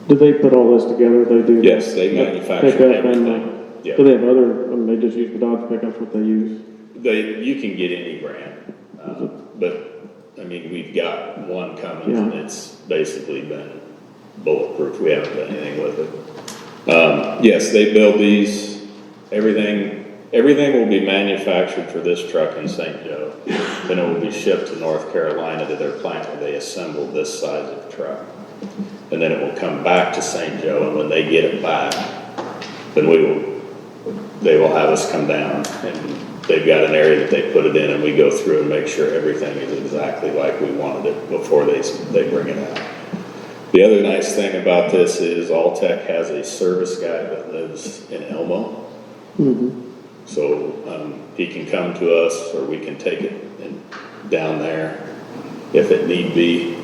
Do they put all this together? They do? Yes, they manufacture Pickup and, everything. Yeah. do they have other, they just use the Dodge pickups, what they use? You can get any brand, but I mean, we've got one Cummins and it's basically been bulletproof. We haven't done anything with it. Yes, they build these, everything will be manufactured for this truck in St. Joe. Then it will be shipped to North Carolina to their plant where they assemble this size of truck. And then it will come back to St. Joe, and when they get it back, then they will have us come down, and they've got an area that they put it in, and we go through and make sure everything is exactly like we wanted it before they bring it out. The other nice thing about this is Alltech has a service guy that lives in Elmo. So he can come to us, or we can take it down there if it need be.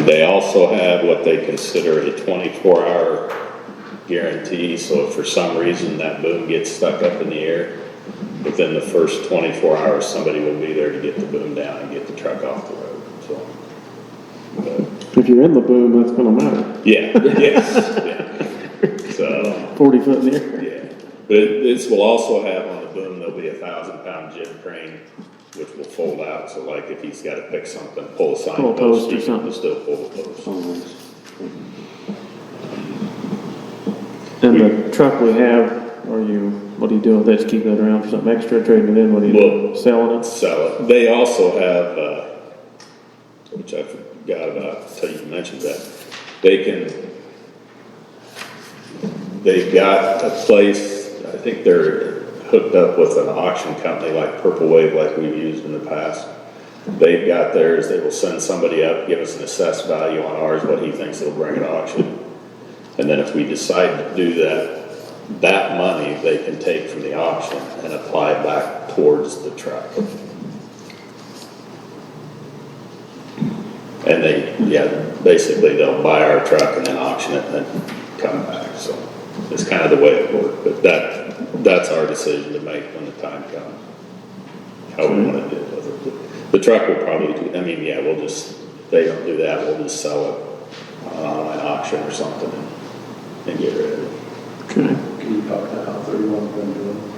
They also have what they consider a 24-hour guarantee, so if for some reason that boom gets stuck up in the air, within the first 24 hours, somebody will be there to get the boom down and get the truck off the road, so. If you're in the boom, that's gonna matter. Yeah, yes, yeah. So. 40 foot in the air. Yeah, but this will also have on the boom, there'll be a 1,000-pound jib crane, which will fold out, so like if he's gotta pick something, pull a sign Pull a post or he can something. still pull the post. And the truck we have, what do you do with it? Just keep that around for something extra, trading it in, what do you do? Well, Selling it? Sell it. They also have, which I forgot about until you mentioned that, they've got a place, I think they're hooked up with an auction company like Purple Wave, like we've used in the past. They've got theirs, they will send somebody up, give us an assessed value on ours, what he thinks it'll bring at auction. And then if we decide to do that, that money they can take from the auction and apply back towards the truck. And they, basically they'll buy our truck and then auction it and then come back, so it's kind of the way it works, but that's our decision to make when the time comes. How we want to deal with it. The truck will probably do, we'll just, if they don't do that, we'll just sell it on an online auction or something and get rid of it. Okay. Can you talk about how 31 been doing?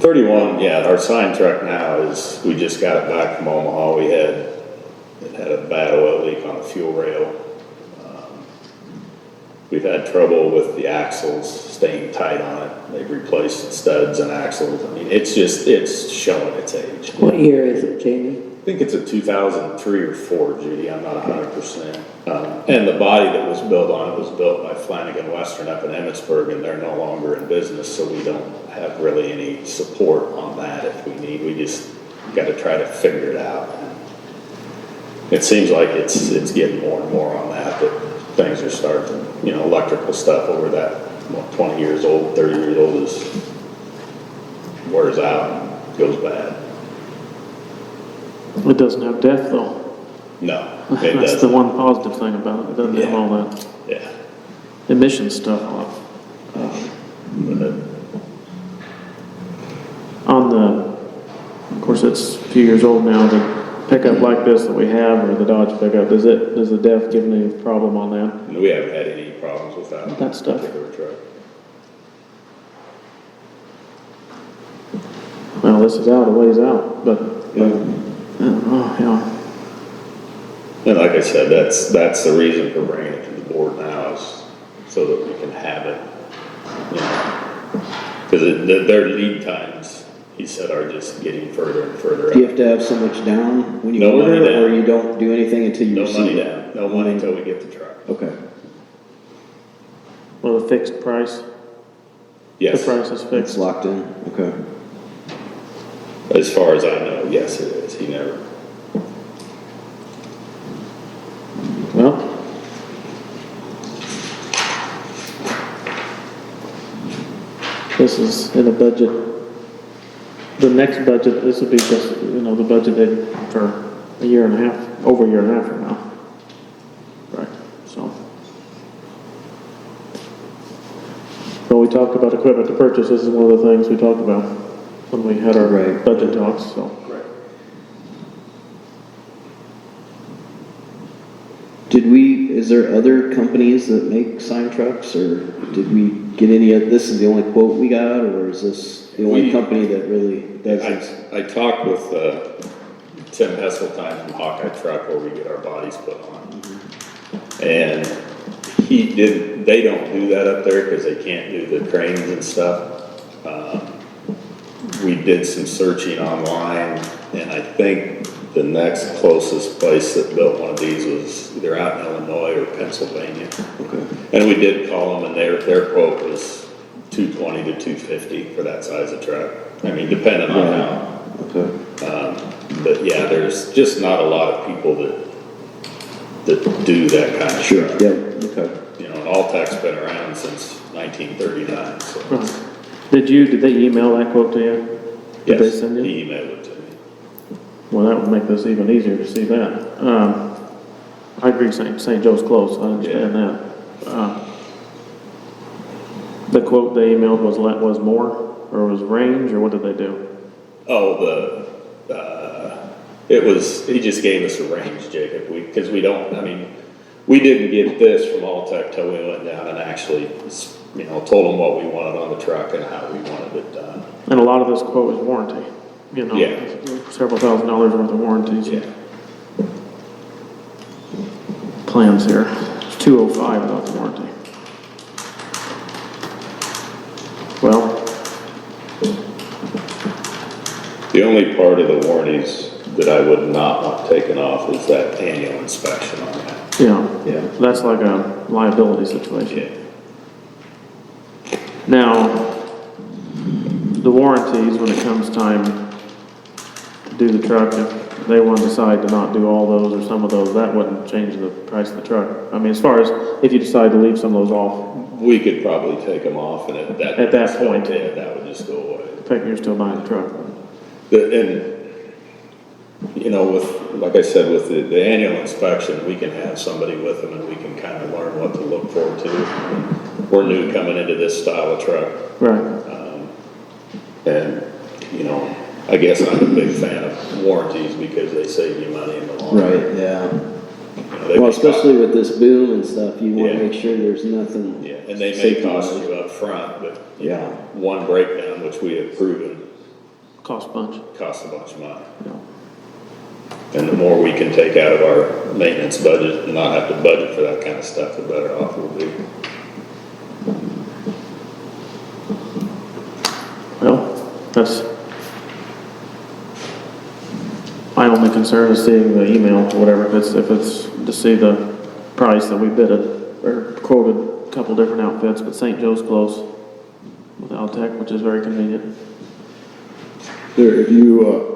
31, our sign truck now is, we just got it back from Omaha. It had a bad oil leak on the fuel rail. We've had trouble with the axles staying tight on it. They've replaced studs and axles. It's showing its age. What year is it, Jamie? I think it's a 2003 or 4, Judy, I'm not 100%. And the body that was built on it was built by Flanagan Western up in Emmitsburg, and they're no longer in business, so we don't have really any support on that if we need. We just got to try to figure it out. It seems like it's getting more and more on that things are starting, electrical stuff over that 20 years old, 30 years old wears out and goes bad. It doesn't have depth though. No, it That's the doesn't. one positive thing about it. It doesn't have all that Yeah. emission stuff off. But, On of course, it's a few years old now, the pickup like this that we have, or the Dodge pickup, does the DEF give any problem on that? we haven't had any problems with that stuff. particular truck. Well, this is out, a ways out, but, yeah. And like I said, that's the reason for bringing it to the board now is so that we can have it, because their lead times, he said, are just getting further and further Do you out. have to have so much down when you No money order, down. or you don't do anything until you No receive money it? down, no money until we get the truck. Okay. Well, the fixed price, the Yes, price is It's fixed. locked in, okay. as far as I know, yes, it is. He never, Well, this is in a budget. The next budget, this would be just, the budget for a year and a half, over a year and a half from now. Right, so. When we talked about equipment to purchase, this is one of the things we talked about when we had our Right. budget talks, so. Is there other companies that make sign trucks, or did we get this is the only quote we got, or is this the only company that really does this? I talked with Tim Hesseltine from Hawkeye Truck where we get our bodies put on. And they don't do that up there because they can't do the cranes and stuff. We did some searching online, and I think the next closest place that built one of these was either out in Illinois or Pennsylvania. Okay. And we did call them, and their quote was $220 to $250 for that size of truck. Depending on how. Okay. But yeah, there's just not a lot of people that do that kind of Sure, truck. yeah, okay. And Alltech's been around since 1939, so. Did they email that quote to you? Did they Yes, send you? he emailed it to me. Well, that would make this even easier to see that. I agree, St. Joe's close, I understand that. The quote they emailed was more, or was range, or what did they do? Oh, he just gave us a range, Jacob, because we didn't get this from Alltech till we went down and actually, told them what we wanted on the truck and how we wanted it done. And a lot of this quote was warranty, Yeah. several $1,000s worth of warranties. Yeah. Plans here, it's $205 without the warranty. Well, The only part of the warranties that I would not want taken off is that annual inspection on that. yeah, that's like a liability situation. Yeah. Now, the warranties, when it comes time to do the truck, if they want to decide to not do all those or some of those, that wouldn't change the price of the truck. As far as if you decide to leave some of those off, we could probably take them off and At that point. Yeah, that would just go away. In fact, you're still buying the truck. And, you know, like I said, with the annual inspection, we can have somebody with them and we can kind of learn what to look forward to. We're new coming into this style of truck. Right. And, you know, I guess I'm a big fan of warranties because they save you money in the long run. Right, yeah. You know, they Well, may especially with this boom and stuff, you wanna Yeah. make sure there's nothing. Yeah, and they may safety-wise. cost you up front, but, you Yeah. know, one breakdown, which we have proven, Cost a bunch. costs a bunch of money. Yeah. And the more we can take out of our maintenance budget and not have to budget for that kind of stuff, the better off we'll be. Well, that's, my only concern is seeing the email or whatever, if it's to see the price that we bidded or quoted a couple different outfits, but St. Joe's close with Altech, which is very convenient. There, if you,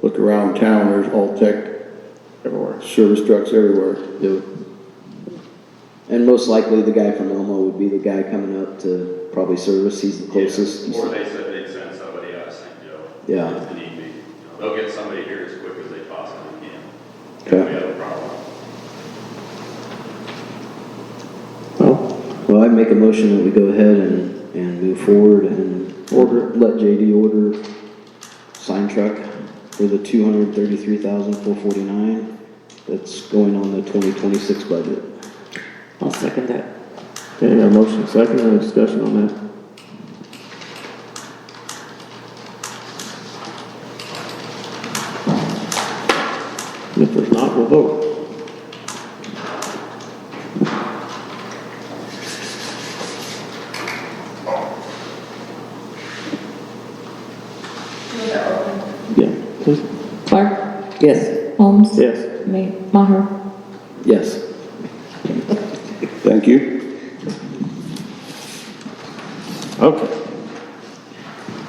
look around town, there's All-Tech Everywhere. service trucks everywhere. Yep. And most likely the guy from Elmo would be the guy coming up to probably service, he's the closest. Or they said they'd send somebody out of St. Joe. Yeah. If need be. They'll get somebody here as quick as they possibly can. If Okay. we have a problem. Well, I'd make a motion that we go ahead and move forward and let JD order sign truck for the $233,449 that's going on the 2026 budget. I'll second that. Okay, got a motion second, any discussion on that? If there's not, we'll vote. Yeah, please. Clark, Yes. Holmes. Yes. Maher. Yes. Thank you. Okay.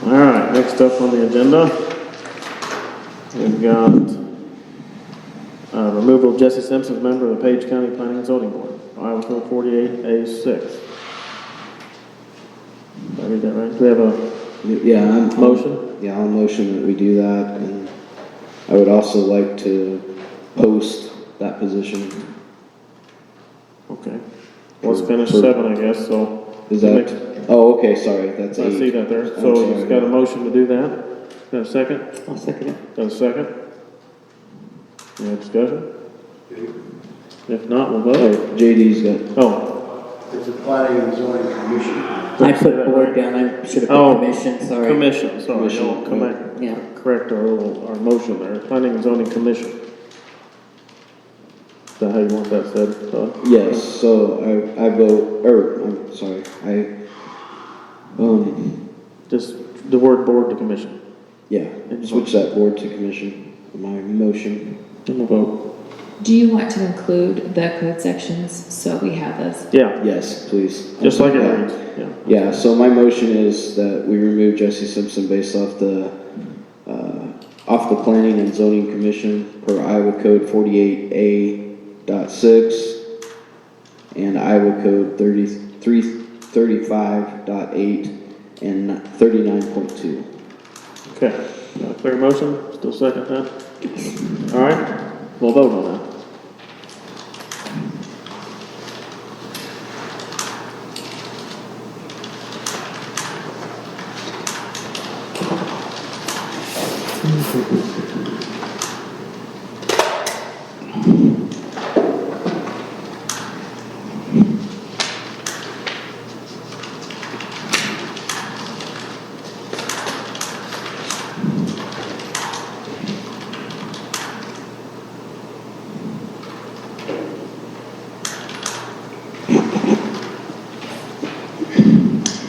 All right, next up on the agenda, we've got removal of Jesse Simpson as member of the Page County Planning and Zoning Board, Iowa Code 48A6. Did I read that right? Do we have a Yeah, motion? Yeah, I'll motion that we do that, and I would also like to post that position. Okay. Well, let's finish 7, I guess, so. Is that, oh, okay, sorry, that's I 8. see that there. I'm So sorry. you've got a motion to do that? Got a second? I'll second it. Got a second? Any discussion? If not, we'll vote. JD's got, Oh, It's a planning and zoning commission. I put board down, I should have Oh, put commission, sorry. commission, sorry, Commission, no, Yeah. correct our motion there, Planning and Zoning Commission. Is that how you want that said, Todd? yes, so I vote, I'm sorry, Just the word board to commission, yeah, switch that board to commission, my motion. and we'll vote. Do you want to include the code sections so we have those? Yeah, Yes, please. just like it Yeah. reads, yeah. Yeah, so my motion is that we remove Jesse Simpson based off the Planning and Zoning Commission per Iowa Code 48A.6 and Iowa Code 3335.8 and 39.2. Okay, got a clear motion, still second that? All right, we'll vote on that.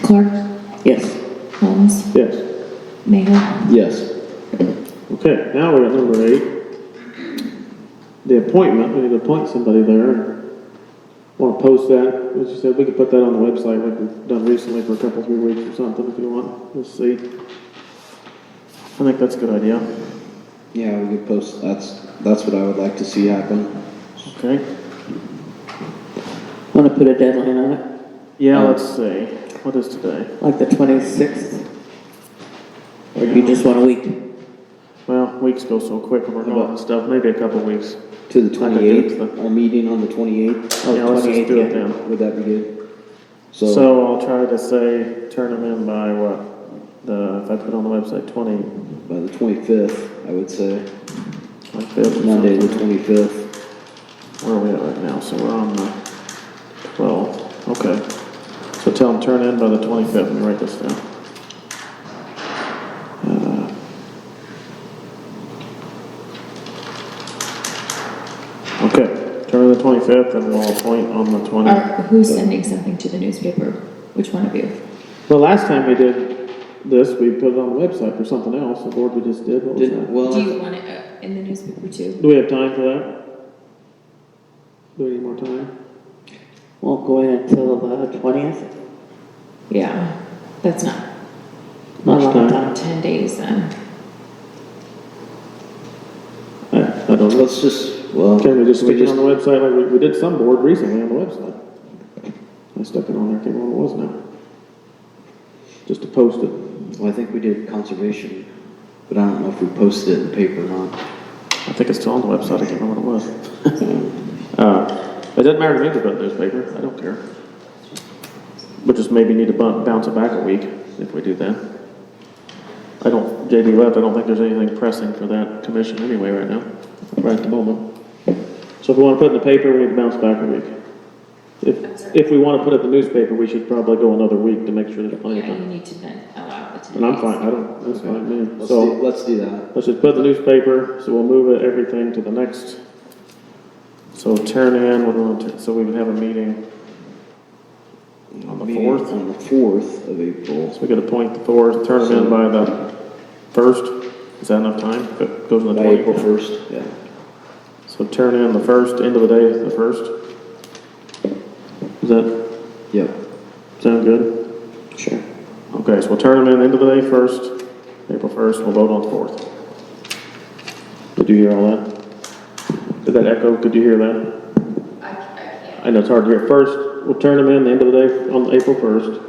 Clark, Yes. Holmes, Yes. Maher. Yes. Okay, now we're at number 8. The appointment, we need to appoint somebody there. Want to post that, as you said, we could put that on the website like we've done recently for a couple, 3 weeks or something if you want. Let's see. I think that's a good idea. Yeah, we could post, that's what I would like to see happen. Okay? Want to put a deadline on it? Yeah, let's see, what is today? Like the 26th? Or do you just want a week? Well, weeks go so quick when we're gone and stuff, maybe a couple weeks. To the I could do it 28th, our meeting on the 28th, Oh, Yeah, let's just 28th, do it yeah. then. would that be good? So I'll try to say, turn them in by what, if I put on the website 20, By the 25th, I would say, 25th or Monday the something. 25th. Where are we at right now? So we're on the 12th, okay. So tell them turn in by the 25th, let me write this down. Okay, turn in the 25th and we'll appoint on the 20th. Who's sending something to the newspaper? Which one of you? Well, last time we did this, we put it on the website for something else, the board we just did, what was Didn't, that? well, Do you want it in the newspaper too? Do we have time for that? Do we need more time? Won't go in until the 20th? Yeah, that's not Not a lot of time. time. 10 days then. I don't know. let's just, well. Can we just we stick it on the website like we did some board recently on the website? I stuck it on there, can't remember what it was now. Just to post it. Well, I think we did conservation, but I don't know if we posted it in the paper or not. I think it's still on the website, I can't remember what it was. It doesn't matter to me to put it in the newspaper, I don't care. But just maybe need to bounce it back a week if we do that. JD left, I don't think there's anything pressing for that commission anyway right now, right at the moment. So if we want to put it in the paper, we need to bounce back a week. If we want to put it in the newspaper, we should probably go another week to make sure there's plenty of Yeah, you time. need to then allow the 10 And I'm days. fine, that's fine, man. Let's So, let's do that. let's just put the newspaper, so we'll move everything to the next. So turn in, so we would have a meeting on the Meeting 4th. On the 4th of April. So we could appoint the 4th, turn them in by the 1st. Is that enough time? If it goes on the By 20th? April 1st, yeah. So turn in the 1st, end of the day, the 1st. Does that Yep. sound good? Sure. Okay, so we'll turn them in, end of the day 1st, April 1st, we'll vote on the 4th. Did you hear all that? Did that echo? Could you hear that? I know it's hard to hear. First, we'll turn them in, the end of the day on April 1st.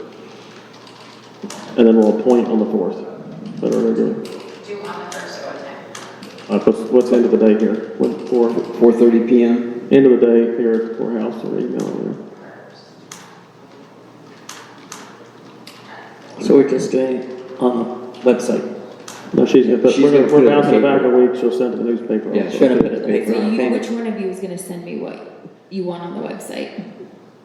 And then we'll appoint on the 4th. Is that what we're doing? Do on the first or what time? What's the end of the day here? What, 4:30 PM. end of the day here at the courthouse or email there. So we're just doing it on the website. No, she's gonna She's gonna put we're it in the bouncing it back a paper. week, she'll send it to the newspaper. Yeah, also. she'll Gonna put it in the paper. So Okay. which one of you is gonna send me what you want on the website?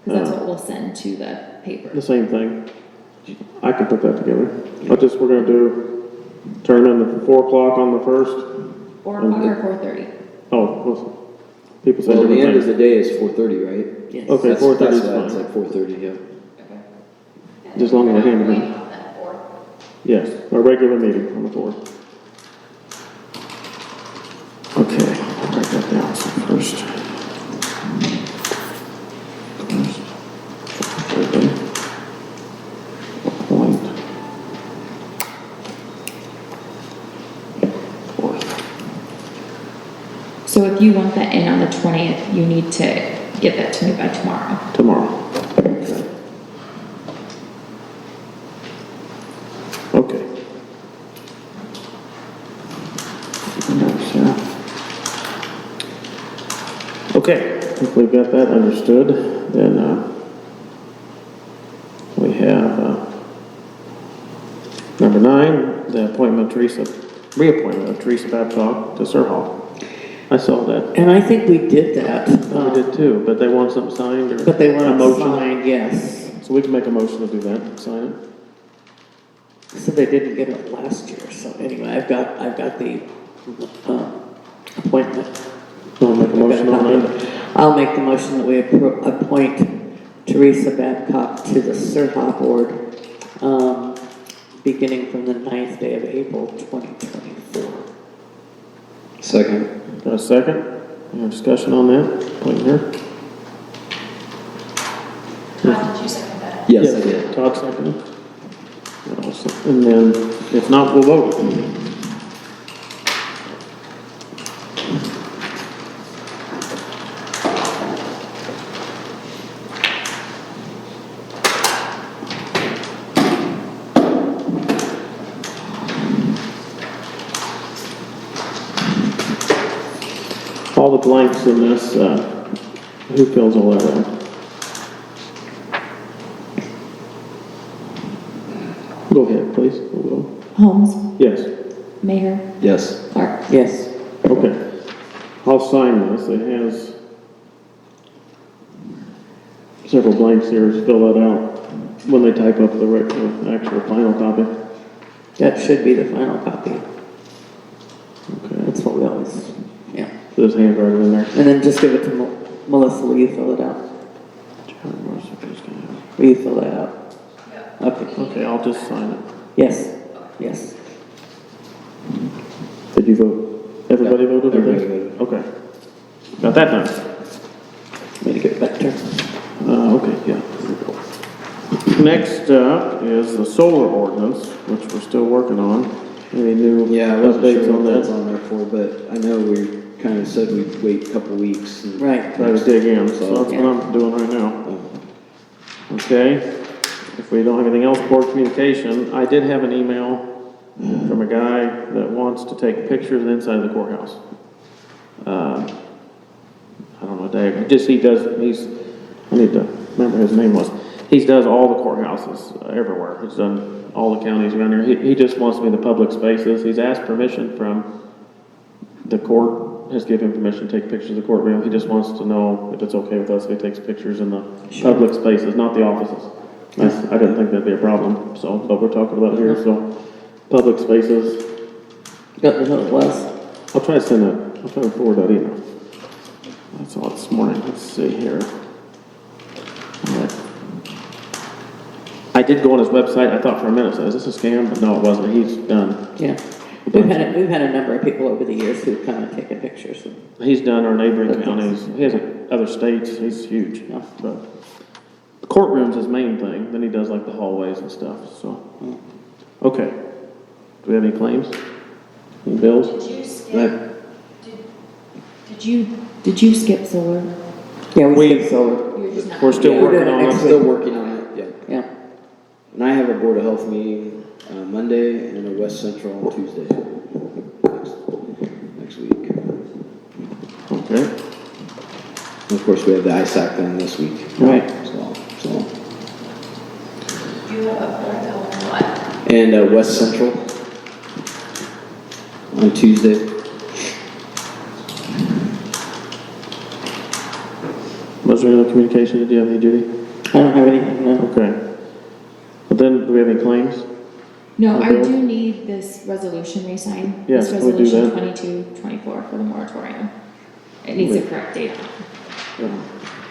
Because that's what we'll send to the paper. The same thing. I can put that together. We're gonna do, turn in the 4 o'clock on the 1st. 4 o'clock or 4:30? Oh, well, people say Well, the end different of the things. day is 4:30, right? Yes. Okay, That's- 4:30 is that's why It's fine. like 4:30, yeah. Just as long as I hand it in. On that 4th. Yes, our regular meeting on the 4th. Okay, I'll write that down, so first. Okay. Appoint. 4th. So if you want that in on the 20th, you need to get that to me by tomorrow. Tomorrow. Okay. Okay. Notes here. Okay, if we've got that understood, then, we have, number 9, the reappointment of Teresa Babcock to Sir Hall. I saw that. And I think we did that. We did too, but they want something signed or? But they want a a motion? sign, yes. So we can make a motion to do that, sign it. So they didn't get it last year, so anyway, I've got the, appointment. Want to make a motion on that? I'll make the motion that we appoint Teresa Babcock to the SERHA board, beginning from the 9th day of April, 2024. Second. Got a second? Any discussion on that? Appointing her? Todd, did you second that? Yes, I did. Todd seconded. And then, if not, we'll vote. the blanks in this, who fills all that out? Go ahead, please. Holmes, Yes, Mayor, Yes. Clark. Yes. okay. I'll sign this. It has several blanks here. Just fill that out when they type up the actual final copy. That should be the final copy. Okay. That's what we always, yeah. There's handwriting in there. And then just give it to Melissa, will you fill it out? Will you fill that out? Okay, Okay, I'll just sign it. yes, yes. Did you vote? Everybody voted? Everybody voted. Okay. Got that done. Let me get back to her. Okay, yeah. Here we go. Next up is the solar ordinance, which we're still working on. Any new Yeah, I wasn't updates sure on what that's that? on there for, but I know we kind of said we'd wait a couple weeks. and- Right. Try to dig in, so that's what I'm doing right now. Okay, if we don't have anything else, board communication, I did have an email from a guy that wants to take pictures inside the courthouse. I don't know, Dave, I need to remember his name was. He does all the courthouses everywhere. He's done all the counties around here. He just wants to be in the public spaces. He's asked permission from the court, has given him permission to take pictures of the courtroom. He just wants to know if it's okay with us if he takes pictures in the public spaces, not the offices. I didn't think that'd be a problem, so, but we're talking about here, so, public spaces. Got the who it was? I'll try to send that, I'll try to forward that email. I saw it this morning, let's see here. Alright. I did go on his website, I thought for a minute, so is this a scam? But no, it wasn't, he's done. Yeah. We've had a number of people over the years who've come and taken pictures. He's done our neighboring counties, he has other states, he's huge. But the courtroom's his main thing, then he does like the hallways and stuff, so. Okay. Do we have any claims? Any bills? Did you skip, Right. Did you skip solar? Yeah, we We- think so. You're just not. We're still Yeah, working we're on doing it. it Still working on it, yeah. Yeah. And I have a Board of Health meeting Monday and a West Central on Tuesday next week. Okay. And of course, we have the ISAC thing this week. Right. So, you have a board of what? and West Central on Tuesday. Was there any other communication? Did you have any, Judy? I don't have anything, no. Okay. But then, do we have any claims? No, I Okay. do need this resolution re-signed. Yes, This can we do resolution that? 2224 for the moratorium. It needs a correct date on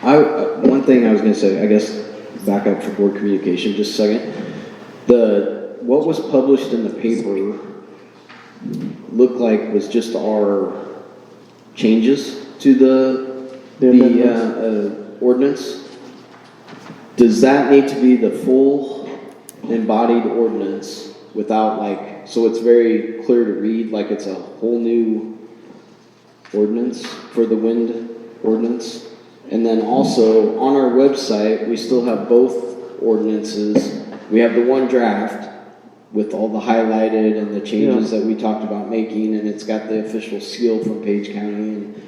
it. One thing I was gonna say, I guess, back up for board communication, just a second. What was published in the paper looked like was just our changes to the ordinance. Does that need to be the full embodied ordinance without so it's very clear to read, like it's a whole new ordinance for the wind ordinance? And then also, on our website, we still have both ordinances. We have the one draft with all the highlighted and the changes that we talked about making, and it's got the official seal from Page County, and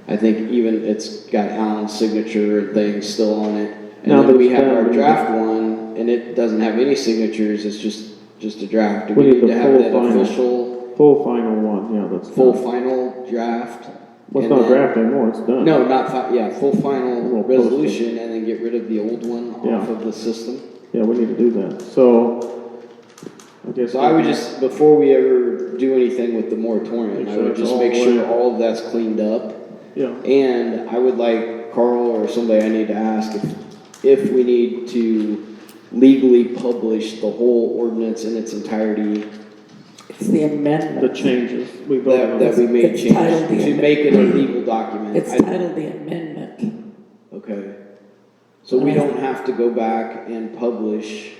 I think even it's got Alan's signature and things still on it. And Now then that we it's have done, our we need draft one, and it doesn't have any signatures, it's just a draft. Do We we need need the to have full that final. official, Full final one, yeah, that's full done. final draft? Well, it's And not a then- draft anymore, it's done. No, not full final We'll post it. resolution, and then get rid of the old one Yeah. off of the system. Yeah, we need to do that. So, I guess. So I would just, before we ever do anything with the moratorium, Make I sure would it's just all make the way- sure all of that's cleaned up. Yeah, And I would like Carl or somebody I need to ask if we need to legally publish the whole ordinance in its entirety It's the the amendment. changes, we voted on that we this. made It's change titled the to make it a legal document. It's titled the amendment. Okay. So we don't have to go back and publish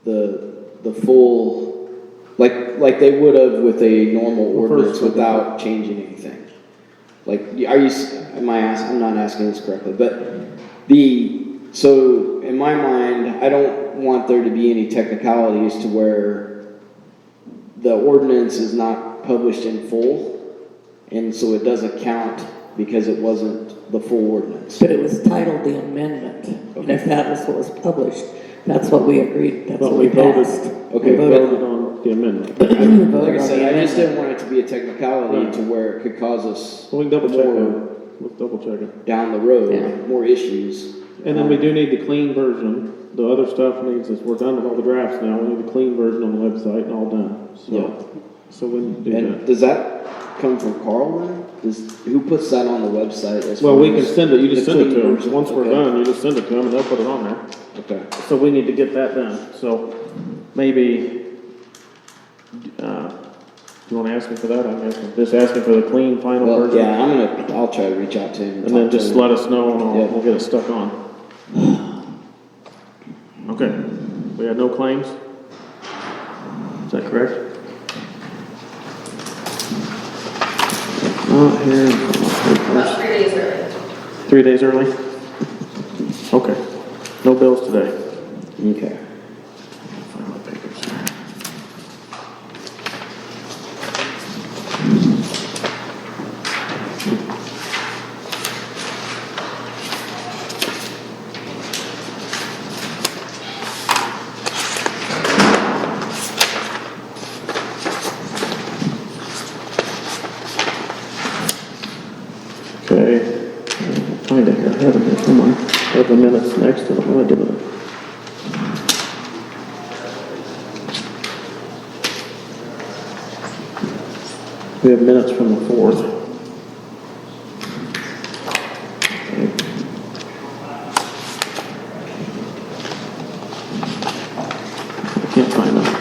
the full, like they would have with a normal The first ordinance one. without changing anything. I'm not asking this correctly, but so in my mind, I don't want there to be any technicalities to where the ordinance is not published in full, and so it doesn't count because it wasn't the full ordinance. But it was titled the amendment, and if that was what was published, that's what we agreed, that's But what we we voted, passed. Okay, we but- voted on the amendment. Like I Voted on said, the I just amendment. didn't want it to be a technicality Right. to where it could cause us Well, we can double check more that. Let's double check it. down the road, Yeah. more issues. And then we do need the clean version. The other stuff needs, is we're done with all the drafts now. We need the clean version on the website and all done. Yeah. So we need to do And that. does that come from Carl then? Who puts that on the website as Well, far we can as send it, you just the send it clean to them. version? Once we're Okay. done, you just send it to them and they'll put it on there. Okay. So we need to get that done. So maybe, you wanna ask me for that? I'm asking, just asking for the clean final Well, version. yeah, I'll try to reach out to him. And then talk to just him. let us know and Yeah. we'll get it stuck on. Okay, we had no claims? Is that correct? Not here. About 3 days early. 3 days early? Okay, no bills today. Okay. Find my papers here. Okay, find it here, I have it here somewhere. I have the minutes next to it, what do I do with it? We have minutes from the 4th. I can't find them.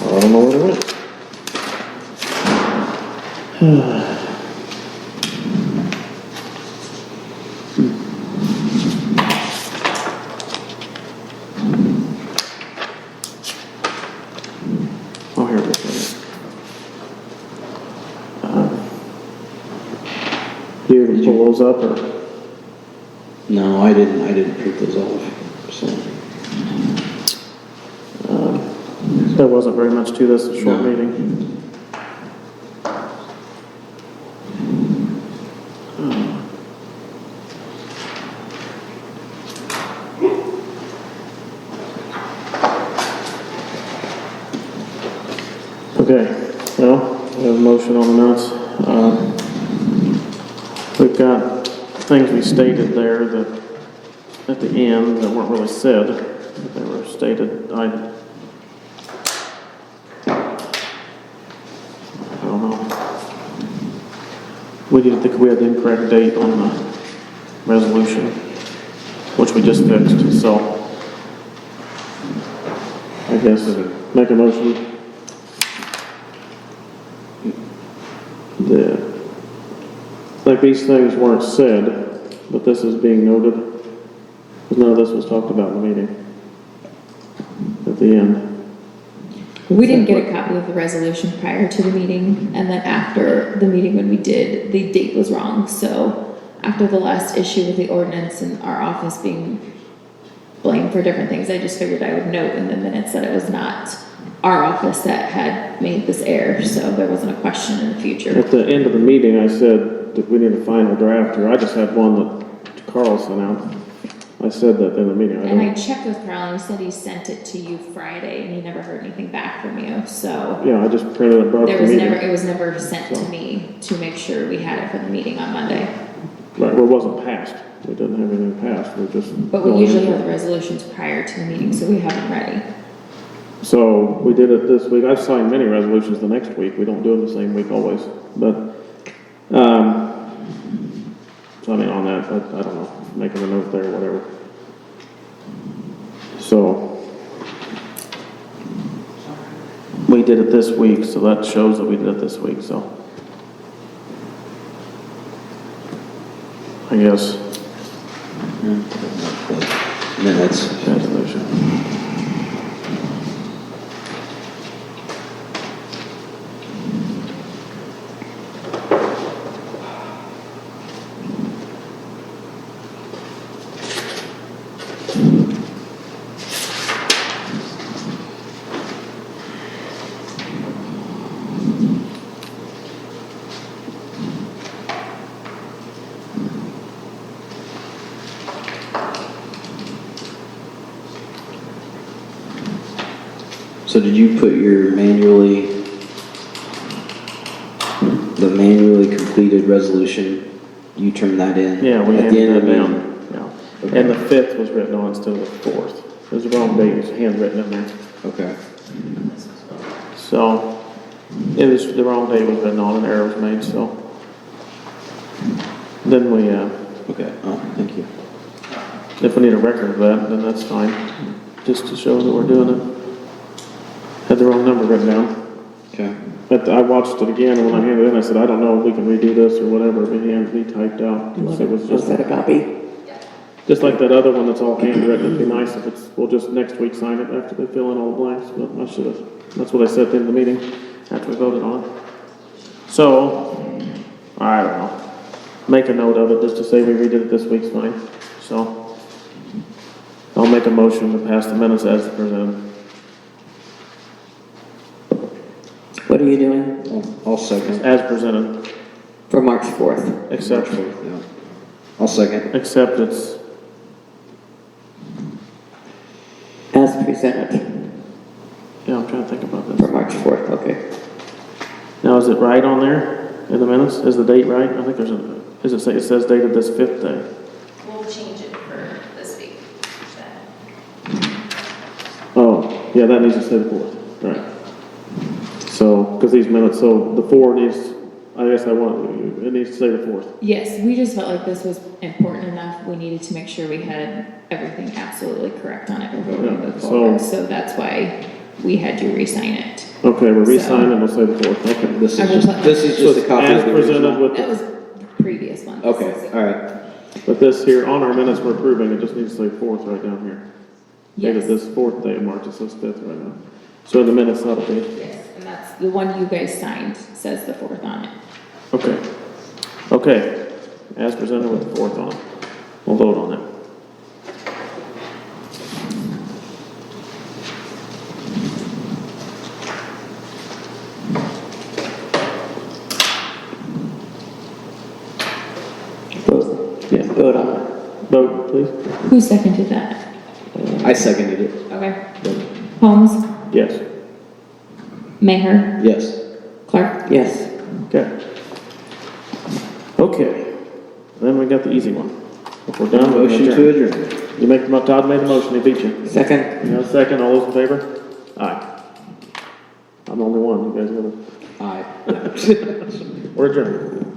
I don't know where they went. Oh, here it is. You able to pull those up or? No, I didn't print those off, so. There wasn't very much to this, a short No. meeting. Okay, well, we have a motion on the minutes. We've got things we stated there that, at the end, that weren't really said, but they were stated. I don't know. We didn't think we had the incorrect date on the resolution, which we just fixed, so I guess make a motion that, like, these things weren't said, but this is being noted, because none of this was talked about in the meeting at the end. We didn't get a copy of the resolution prior to the meeting, and then after the meeting when we did, the date was wrong, so after the last issue with the ordinance and our office being blamed for different things, I just figured I would note in the minutes that it was not our office that had made this error, so there wasn't a question in the future. At the end of the meeting, I said that we need a final draft here. I just had one that Carl sent out. I said that in the meeting. And I checked with Carl, and he said he sent it to you Friday, and he never heard anything back from you, so Yeah, I just printed it, brought it there to was the never, meeting. it was never sent to me to make sure we had it for the meeting on Monday. Right, well, it wasn't passed. We didn't have anything passed, we're just. But we going usually into have it. the resolutions prior to the meeting, so we have them ready. So we did it this week. I've signed many resolutions the next week. We don't do them the same week always, but, so I mean, on that, I don't know, making a note there, whatever. So, we did it this week, so that shows that we did it this week, so. I guess, Minutes. resolution. So did you put your the manually completed resolution, you turned that in? Yeah, we at the end handed of that the down, meeting? yeah. Okay. And the 5th was written on instead of the 4th. It was the wrong date, it was handwritten in there. Okay. So, it was, the wrong date was written on, an error was made, so. Then we, Okay, oh, thank you. if we need a record of that, then that's fine, just to show that we're doing it. Had the wrong number written down. Okay. But I watched it again, and when I handed it in, I said, I don't know if we can redo this or whatever, it had to be typed out. It was Was just, that a copy? just like that other one that's all handwritten, it'd be nice if it's, we'll just next week sign it after they fill in all the blanks, but I should have, that's what I said at the end of the meeting, after we voted on it. So, I don't know, make a note of it, just to say we redid it this week's fine, so. I'll make a motion to pass the minutes as presented. What are you doing I'll second. As presented, for March 4th? except, Yeah. I'll second. except it's, As presented yeah, I'm trying to think about for this. March 4th, okay. Now, is it right on there in the minutes? Is the date right? I think there's a, is it say, it says dated this 5th day. We'll change it for this week. Oh, yeah, that needs to say the 4th, right. So, because these minutes, so the 4 needs, I guess it needs to say the 4th. Yes, we just felt like this was important enough, we needed to make sure we had everything absolutely correct on it before we Yeah, move so- forward, so that's why we had you re-sign it. Okay, we're re-signing, we'll say the 4th, okay. This I is will just, put- this is So just a it's copy as of the presented original. with That the, was the previous one. Okay, all right. but this here, on our minutes we're approving, it just needs to say 4th right down here. Dated Yes. this 4th day of March, it says 5th right now. So in the minutes, that'll be, Yes, and that's, the one you guys signed says the 4th on it. okay. Okay, as presented with the 4th on it. We'll vote on it. Vote, Yeah, vote on it. vote, please. Who seconded that? I seconded it. Okay. Holmes, Yes. Maher, Yes. Clark. Yes. Okay. Okay, then we got the easy one. If we're done, we're Motion adjourn. to adjourn. You make, Todd made the motion, he beat you. Second? You have a second, all those in favor? Aye. I'm the only one, you guys gotta, Aye. we're adjourned.